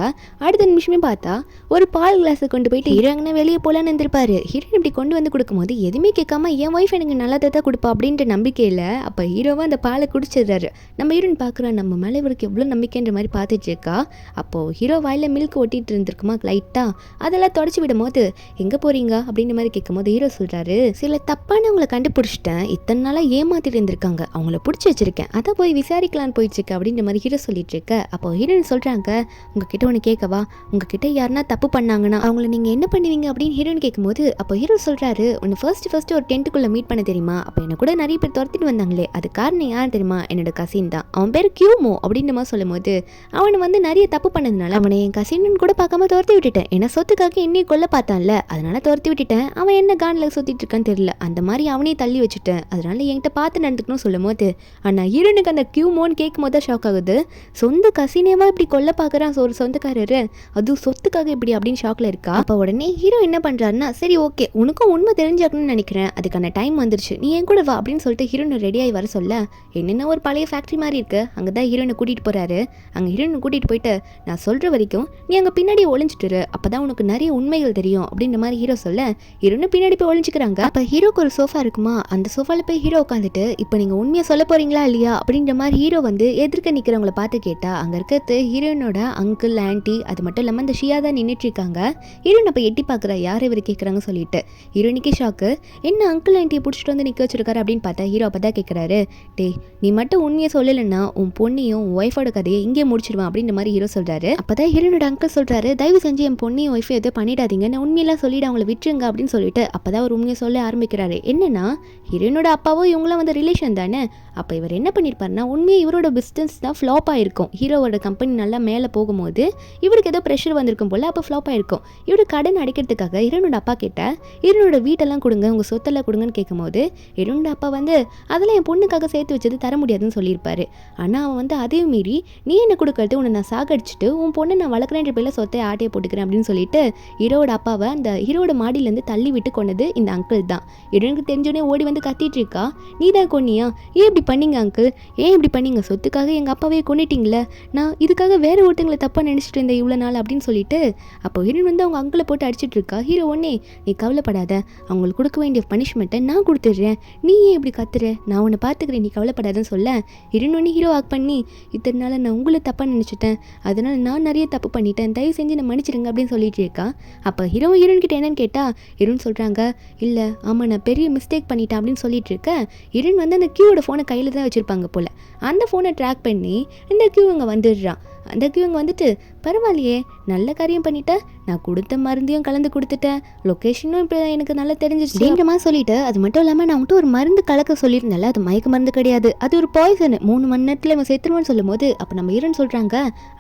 Speaker 1: அடுத்த நிமிஷமே பார்த்தா ஒரு பால் கிளாஸை கொண்டு போயிட்டு ஹீரோயினை வெளியே போகலான்னு இருந்திருப்பாரு. ஹீரோயின் இப்படி கொண்டு வந்து கொடுக்கும்போது எதுவுமே கேட்காம என் ஒய்ஃப் எனக்கு நல்லதை தான் கொடுப்பா அப்படின்ற நம்பிக்கையில் அப்போ ஹீரோவை அந்த பாலை குடிச்சிடுறாரு. நம்ம ஹீரோயின் பார்க்குறா, நம்ம மேலே இவருக்கு எவ்வளோ நம்பிக்கைன்ற மாதிரி பார்த்துட்டு இருக்கா. அப்போது ஹீரோ வாயில் மில்க் ஒட்டிட்டு இருந்திருக்குமா லைட்டாக, அதெல்லாம் தொடச்சி விடும் போது எங்கே போகிறீங்க அப்படின்ற மாதிரி கேட்கும்போது ஹீரோ சொல்கிறாரு, சில தப்பானவங்களை கண்டுபிடிச்சிட்டேன், இத்தனை நாளாக ஏமாத்திட்டு இருந்திருக்காங்க, அவங்கள பிடிச்சி வச்சிருக்கேன், அதை போய் விசாரிக்கலான்னு போயிடுச்சுக்க அப்படின்ற மாதிரி ஹீரோ சொல்லிட்டு இருக்க. அப்போ ஹீரோயின் சொல்கிறாங்க, உங்ககிட்ட ஒன்று கேட்கவா, உங்ககிட்ட யாருன்னா தப்பு பண்ணாங்கன்னா அவங்கள நீங்கள் என்ன பண்ணுவீங்க அப்படின்னு ஹீரோயின் கேட்கும்போது அப்போ ஹீரோ சொல்கிறாரு, ஒன்று ஃபர்ஸ்ட் ஒரு டென்ட்டுக்குள்ளே மீட் பண்ண தெரியுமா, அப்போ எனக்கு கூட நிறைய பேர் துரத்திட்டு வந்தாங்களே, அது காரணம் யார் தெரியுமா, என்னோட கசின் தான், அவன் பேர் கியூமோ அப்படின்ற மாதிரி சொல்லும் போது அவனை வந்து நிறைய தப்பு பண்ணதுனால அவனை என் கசின்னு கூட பார்க்காம துரத்தி விட்டுட்டேன், ஏன்னா சொத்துக்காக என்னையும் கொல்ல பார்த்தான்ல, அதனால துரத்தி விட்டுட்டேன், அவன் என்ன காண்டில் சுற்றிட்டு இருக்கான்னு தெரியல, அந்த மாதிரி அவனையும் தள்ளி வச்சுட்டேன், அதனால என்கிட்ட பார்த்து நடந்துக்கணும் சொல்லும் போது ஆனால் ஹீரோனுக்கு அந்த கியூமோன்னு கேட்கும் போது தான் ஷாக் ஆகுது, சொந்த கசினேவா இப்படி கொல்ல பார்க்குறான் ஒரு சொந்தக்காரரு, அதுவும் சொத்துக்காக இப்படி அப்படின்னு ஷாக்கில் இருக்கா. அப்போ உடனே ஹீரோ என்ன பண்ணுறாருன்னா, சரி ஓகே உனக்கும் உண்மை தெரிஞ்சாக்கணும்னு நினைக்கிறேன், அதுக்கான டைம் வந்துருச்சு, நீ என் கூட வா அப்படின்னு சொல்லிட்டு ஹீரோனை ரெடியாகி வர சொல்ல என்னென்ன ஒரு பழைய ஃபேக்ட்ரி மாதிரி இருக்கு, அங்கே தான் ஹீரோனை கூட்டிகிட்டு போகிறாரு. அங்கே ஹீரோனை கூட்டிகிட்டு போயிட்டு நான் சொல்கிற வரைக்கும் நீ அங்கே பின்னாடி ஒளிஞ்சிட்டுரு, அப்போ தான் உனக்கு நிறைய உண்மைகள் தெரியும் அப்படின்ற மாதிரி ஹீரோ சொல்ல ஹீரோனை பின்னாடி போய் ஒளிஞ்சிக்கிறாங்க. அப்போ ஹீரோக்கு ஒரு சோஃபா இருக்குமா, அந்த சோஃபாவில் போய் ஹீரோ உட்காந்துட்டு இப்போ நீங்கள் உண்மையை சொல்ல போகிறீங்களா இல்லையா அப்படின்ற மாதிரி ஹீரோ வந்து எதிர்க்க நிற்கிறவங்கள பார்த்து கேட்டா அங்கே இருக்கிறது ஹீரோயினோட அங்கிள் ஆன்ட்டி, அது மட்டும் இல்லாமல் அந்த ஷியா தான் நின்றுட்டு இருக்காங்க. ஹீரோயின் அப்போ எட்டி பார்க்குறா யார் இவர் கேட்குறாங்க சொல்லிட்டு. ஹீரோயினுக்கே ஷாக்கு, என்ன அங்கிள் ஆண்டியை பிடிச்சிட்டு வந்து நிற்க வச்சிருக்காரு அப்படின்னு பார்த்தா ஹீரோ அப்போ தான் கேட்குறாரு, டே நீ மட்டும் உண்மையை சொல்லலைன்னா உன் பொண்ணையும் உன் ஒய்ஃபோட கதையை இங்கே முடிச்சிடுவான் அப்படின்ற மாதிரி ஹீரோ சொல்கிறாரு. அப்போ தான் ஹீரோனோட அங்கிள் சொல்கிறாரு, தயவு செஞ்சு என் பொண்ணையும் ஒய்ஃபை எதோ பண்ணிடாதீங்க, நான் உண்மையெல்லாம் சொல்லிவிட்டு அவங்கள விட்டுருங்க அப்படின்னு சொல்லிட்டு அப்போ தான் ஒரு உண்மையை சொல்ல ஆரம்பிக்கிறாரு. என்னன்னா ஹீரோனோட அப்பாவோ இவங்களாம் வந்து ரிலேஷன் தானே. அப்போ இவர் என்ன பண்ணியிருப்பாருன்னா உண்மையாக இவரோட பிஸ்னஸ் தான் ஃப்ளாப் ஆகிருக்கும். ஹீரோவோட கம்பெனி நல்லா மேலே போகும்போது இவருக்கு ஏதோ ப்ரெஷர் வந்திருக்கும் போல் அப்போ ஃப்ளாப் ஆகிருக்கும். இவர் கடன் அடைக்கிறதுக்காக ஹீரோனோட அப்பா கிட்ட ஹீரோனோட வீட்டெல்லாம் கொடுங்க, உங்கள் சொத்தெல்லாம் கொடுங்கன்னு கேட்கும்போது ஹீரோனோட அப்பா வந்து அதெல்லாம் என் பொண்ணுக்காக சேர்த்து வச்சது தர முடியாதுன்னு சொல்லியிருப்பாரு. ஆனால் அவன் வந்து அதையும் மீறி நீ என்ன கொடுக்கறது, உன்னை நான் சாகடிச்சிட்டு உன் பொண்ணை நான் வளர்க்குறேன்ற பேரில் சொத்தை ஆட்டையை போட்டுக்கிறேன் அப்படின்னு சொல்லிட்டு ஹீரோட அப்பாவை அந்த ஹீரோட மாடியிலேருந்து தள்ளி விட்டு கொண்டது இந்த அங்கிள் தான். ஹீரோனுக்கு தெரிஞ்சோடனே ஓடி வந்து கத்திட்டு இருக்கா, நீ தான் கொன்னியா, ஏன் இப்படி பண்ணீங்க அங்கிள், ஏன் இப்படி பண்ணீங்க, சொத்துக்காக எங்கள் அப்பாவே கொன்னிட்டீங்களே, நான் இதுக்காக வேற ஒருத்தங்களை தப்பாக நினச்சிட்டு இருந்தேன் இவ்வளோ நாள் அப்படின்னு சொல்லிட்டு அப்போ ஹீரோயின் வந்து அவங்க அங்கிளை போட்டு அடிச்சிட்டு இருக்கா. ஹீரோ ஒன்னே நீ கவலைப்படாத, அவங்களுக்கு கொடுக்க வேண்டிய பனிஷ்மெண்ட்டை நான் கொடுத்துட்றேன், நீ ஏன் இப்படி கத்துற, நான் உன்னை பார்த்துக்கிறேன், நீ கவலைப்படாதுன்னு சொல்ல ஹீரோயின் ஒன்று ஹீரோ ஆக் பண்ணி இத்தனை நாள் நான் உங்களை தப்பாக நினச்சிட்டேன், அதனால் நான் நிறைய தப்பு பண்ணிட்டேன், தயவு செஞ்சு நான் மன்னிச்சிடுங்க அப்படின்னு சொல்லிட்டு இருக்கா. அப்போ ஹீரோயின் கிட்ட என்னன்னு கேட்டால் ஹீரோன்னு சொல்கிறாங்க, இல்லை ஆமாம் நான் பெரிய மிஸ்டேக் பண்ணிட்டேன் அப்படின்னு சொல்லிட்டு இருக்கேன். ஹீரோயின் வந்து அந்த கியூவோட ஃபோனை கையில் தான் வச்சுருப்பாங்க போல், அந்த ஃபோனை ட்ராக் பண்ணி இந்த கியூ இங்கே வந்துடுறான். அந்த கியூ இங்கே வந்துட்டு பரவாயில்லையே நல்ல காரியம் பண்ணிட்டேன், நான் கொடுத்த மருந்தையும் கலந்து கொடுத்துட்டேன், லொக்கேஷனும் இப்போ எனக்கு நல்லா தெரிஞ்சிச்சு அப்படின்ற மாதிரி சொல்லிட்டு, அது மட்டும் இல்லாமல் நான் மட்டும் ஒரு மருந்து கலக்க சொல்லியிருந்தேன்ல, அது மயக்க மருந்து கிடையாது, அது ஒரு பாய்சன், 3 மணி நேரத்தில் இவன் செத்துருவான்னு சொல்லும் போது அப்போ நம்ம ஹீரோன்னு சொல்கிறாங்க,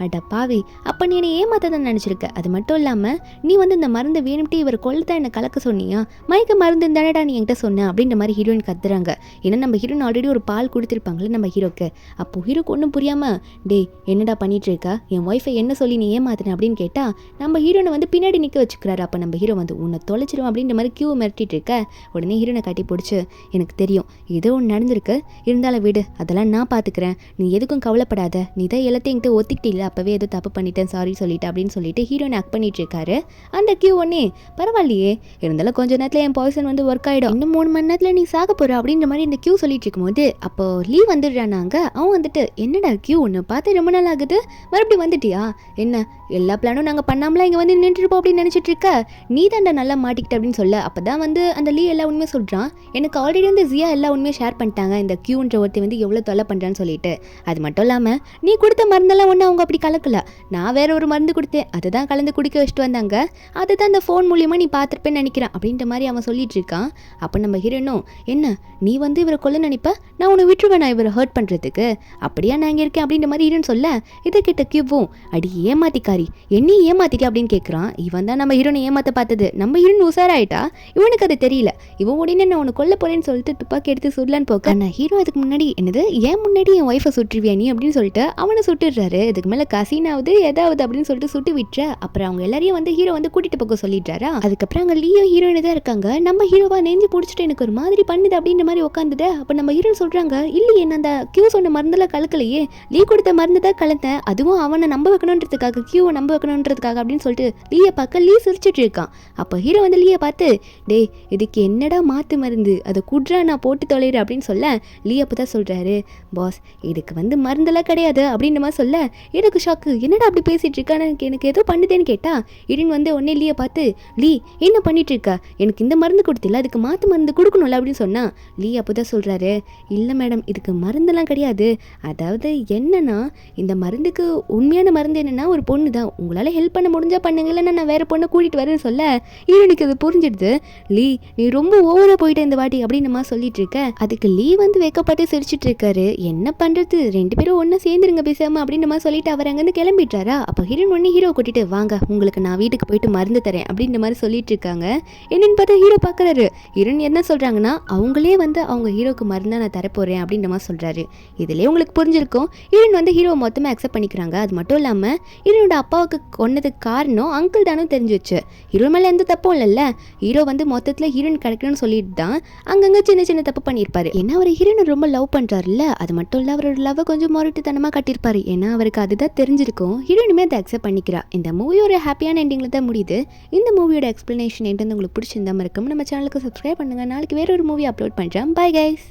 Speaker 1: அட பாவி அப்போ நீ என்னை ஏமாத்த தான் நினச்சிருக்க, அது மட்டும் இல்லாமல் நீ வந்து இந்த மருந்து வேணும்ட்டு இவர் கொள்ளத்தான் என்னை கலக்க சொன்னியா, மயக்க மருந்து தானடா நீ என்கிட்ட சொன்ன அப்படின்ற மாதிரி ஹீரோயின் கத்துறாங்க. ஏன்னா நம்ம ஹீரோயின் ஆல்ரெடி ஒரு பால் கொடுத்துருப்பாங்களே நம்ம ஹீரோக்கு. அப்போ ஹீரோக்கு ஒன்றும் புரியாமல், டே என்னடா பண்ணிட்டு இருக்கா, என் ஒய்ஃபை என்ன சொல்லி நீ ஏமாத்தின அப்படின்னு கேட்டால் நம்ம ஹீரோனை வந்து பின்னாடி நிற்க வச்சுக்கிறாரு. அப்போ நம்ம ஹீரோ வந்து உன்னை தொலைச்சிடும் அப்படின்ற மாதிரி கியூ மிரட்டிட்டு இருக்க. உடனே ஹீரோனை கட்டி பிடிச்சி, எனக்கு தெரியும் ஏதோ ஒன்று நடந்திருக்கு, இருந்தாலும் விடு அதெல்லாம் நான் பார்த்துக்கிறேன், நீ எதுக்கும் கவலைப்படாத, நீ தான் எல்லாத்தையும் என்கிட்ட ஒத்திக்கிட்டே அப்போவே ஏதோ தப்பு பண்ணிட்டேன் சாரி சொல்லிட்டு அப்படின்னு சொல்லிட்டு ஹீரோனை ஆக்ட் பண்ணிட்டு இருக்காரு. அந்த கியூ ஒன்னே பரவாயில்லையே இருந்தாலும் கொஞ்ச நேரத்தில் என் பாய்சன் வந்து ஒர்க் ஆகிடும், இன்னும் 3 மணி நேரத்தில் நீ சாக போகிற அப்படின்ற மாதிரி இந்த கியூ சொல்லிட்டு இருக்கும்போது அப்போ லீ வந்துடுறானாங்க. அவன் வந்துட்டு என்னடா கியூ ஒன்று பார்த்து ரொம்ப நாள் ஆகுது, மறுபடியும் வந்துட்டியா, என்ன எல்லா பிளானும் நாங்கள் பண்ணாமலாம் இங்கே வந்து நின்றுருப்போம் அப்படின்னு நினச்சிட்டு இருக்க, நீ தான்டா நல்லா மாட்டிக்கிட்ட அப்படின்னு சொல்ல. அப்போ தான் வந்து அந்த லீ எல்லா உண்மையும் சொல்கிறான், எனக்கு ஆல்ரெடி வந்து ஜியா எல்லா உண்மையும் ஷேர் பண்ணிட்டாங்க, இந்த கியூன்ற ஒருத்தி வந்து எவ்வளோ தொல்லை பண்ணுறான்னு சொல்லிட்டு. அது மட்டும் இல்லாமல் நீ கொடுத்த மருந்தெல்லாம் ஒன்று அவங்க அப்படி கலக்கல, நான் வேற ஒரு மருந்து கொடுத்தேன் அதை தான் கலந்து குடிக்க வச்சுட்டு வந்தாங்க, அதை தான் அந்த ஃபோன் மூலியமாக நீ பார்த்துருப்பேன்னு நினைக்கிறேன் அப்படின்ற மாதிரி அவன் சொல்லிட்டு இருக்கான். அப்போ நம்ம ஹீரோனும், என்ன நீ வந்து இவரை கொல்ல நினைப்ப, நான் உன்னை விட்டுருவேன் நான் இவரை ஹர்ட் பண்ணுறதுக்கு, அப்படியா நான் இங்கே இருக்கேன் அப்படின்ற மாதிரி ஹீரோன்னு சொல்ல, இதை கிட்ட கியூவும் அடி ஏமாத்திக்காரி என்னையும் ஏமாத்திட்டே அப்படின்னு கேட்குறான். இவன் தான் நம்ம ஹீரோனை ஏமாத்த பார்த்தது, நம்ம ஹீரோன் உசாராயிட்டா, இவனுக்கு அது தெரியல, இவன் உடனே நான் உன்னை கொல்ல போறேன்னு சொல்லிட்டு துப்பாக்கி எடுத்து சுடலான்னு போக்க, நான் ஹீரோ அதுக்கு முன்னாடி என்னது ஏன் முன்னாடி என் ஒய்ஃபை சுட்டுருவியா நீ அப்படின்னு சொல்லிட்டு அவனை சுட்டுடுறாரு. இதுக்கு மேலே கசினாவது ஏதாவது அப்படின்னு சொல்லிட்டு சுட்டு விட்டுற. அப்புறம் அவங்க எல்லாரையும் வந்து ஹீரோ வந்து கூட்டிட்டு போக சொல்லிடுறாரா. அதுக்கப்புறம் அங்கே லீயோ ஹீரோயின் தான் இருக்காங்க. நம்ம ஹீரோவா நெஞ்சு பிடிச்சிட்டு எனக்கு ஒரு மாதிரி பண்ணுது அப்படின்ற மாதிரி உட்காந்துட்டு அப்போ நம்ம ஹீரோன்னு சொல்றாங்க, இல்லையே நான் அந்த கியூ சொன்ன மருந்தெல்லாம் கலக்கலையே, லீ கொடுத்த மருந்து தான் கலந்தேன், அதுவும் அவனை நம்ப வைக்கணுன்றதுக்காக கியூவை நம்ப வைக்கணுன்றதுக்காக அப்படின்னு சொல்லிட்டு லீயை பார்க்க லீ சிரிச்சிட்டு இருக்கான். அப்போ ஹீரோ வந்து லீயை பார்த்து, டே இதுக்கு என்னடா மாத்து மருந்து, அதை குட்ரா நான் போட்டு தொலைகிறேன் அப்படின்னு சொல்ல லீ அப்போ தான் சொல்கிறாரு, பாஸ் இதுக்கு வந்து மருந்தெல்லாம் கிடையாது அப்படின்ற மாதிரி சொல்ல எனக்கு ஷாக்கு, என்னடா அப்படி பேசிகிட்டு இருக்கான்னு எனக்கு ஏதோ பண்ணுதேன்னு கேட்டால் இரின் வந்து உடனே லீயை பார்த்து, லீ என்ன பண்ணிட்டு இருக்கா, எனக்கு இந்த மருந்து கொடுத்தில்ல அதுக்கு மாற்று மருந்து கொடுக்கணும்ல அப்படின்னு சொன்னால் லீ அப்போ தான் சொல்கிறாரு, இல்லை மேடம் இதுக்கு மருந்தெல்லாம் கிடையாது, அதாவது என்னன்னா இந்த மருந்துக்கு உண்மையான மருந்து என்னென்னா ஒரு பொண்ணு தான், உங்களால் ஹெல்ப் பண்ண முடிஞ்சால் பண்ணுங்க, இல்லைன்னா நான் வேறு பொண்ணை கூட்டிகிட்டு வரேன்னு சொல்ல ஹீரோனுக்கு அது புரிஞ்சிடுது. லீ நீ ரொம்ப ஓவராக போயிட்ட இந்த வாட்டி அப்படின்னு நம்ம சொல்லிட்டு இருக்க. அதுக்கு லீ வந்து வைக்கப்பட்டு சிரிச்சிட்டு இருக்காரு. என்ன பண்ணுறது 2 பேரும் ஒன்றா சேர்ந்துருங்க பேசாமல் அப்படின்னு நம்ம சொல்லிட்டு அவர் அங்கேருந்து கிளம்பிட்டாரா. அப்போ ஹீரோன் ஒன்று ஹீரோ கூட்டிட்டு வாங்க உங்களுக்கு நான் வீட்டுக்கு போயிட்டு மருந்து தரேன் அப்படின்ற மாதிரி சொல்லிட்டு இருக்காங்க. என்னன்னு பார்த்தா ஹீரோ பார்க்குறாரு. ஹீரோன் என்ன சொல்கிறாங்கன்னா அவங்களே வந்து அவங்க ஹீரோக்கு மருந்தை நான் தரப்போகிறேன் அப்படின்ற மாதிரி சொல்கிறாரு. இதுலேயே உங்களுக்கு புரிஞ்சிருக்கும் ஹீரோன் வந்து ஹீரோ மொத்தமாக அக்செப்ட் பண்ணிக்கிறாங்க. அது மட்டும் இல்லாமல் ஹீரோனோட அப்பாவுக்கு கொன்னதுக்கு காரணம் அங்கிள் தானும் தெரிஞ்சு வச்சு. ஹீரோ மேலே எந்த தப்பும் இல்லைல்ல, ஹீரோ வந்து மொத்தத்தில் ஹீரோயின் கிடைக்கணும்னு சொல்லிட்டு தான் அங்கங்கே சின்ன சின்ன தப்பு பண்ணியிருப்பாரு. ஏன்னா அவர் ஹீரோனை ரொம்ப லவ் பண்ணுறாருல்ல, அது மட்டும் இல்லை அவரோட லவ்வை கொஞ்சம் முரட்டுத்தனமாக கட்டியிருப்பாரு. ஏன்னா அவருக்கு அதுதான் தெரிஞ்சிருக்கும். ஹீரோயினுமே அதை அக்செப்ட் பண்ணிக்கிறா. இந்த மூவியோட ஹாப்பியான எண்டிங்கில் தான் முடியுது. இந்த மூவியோட எக்ஸ்பிளனேஷன் என்னன்னு உங்களுக்கு பிடிச்சிருந்தா மறக்காம நம்ம சேனலுக்கு சப்ஸ்கிரைப் பண்ணுங்கள். நாளைக்கு வேற ஒரு மூவி அப்லோட் பண்ணுறேன். Bye guys.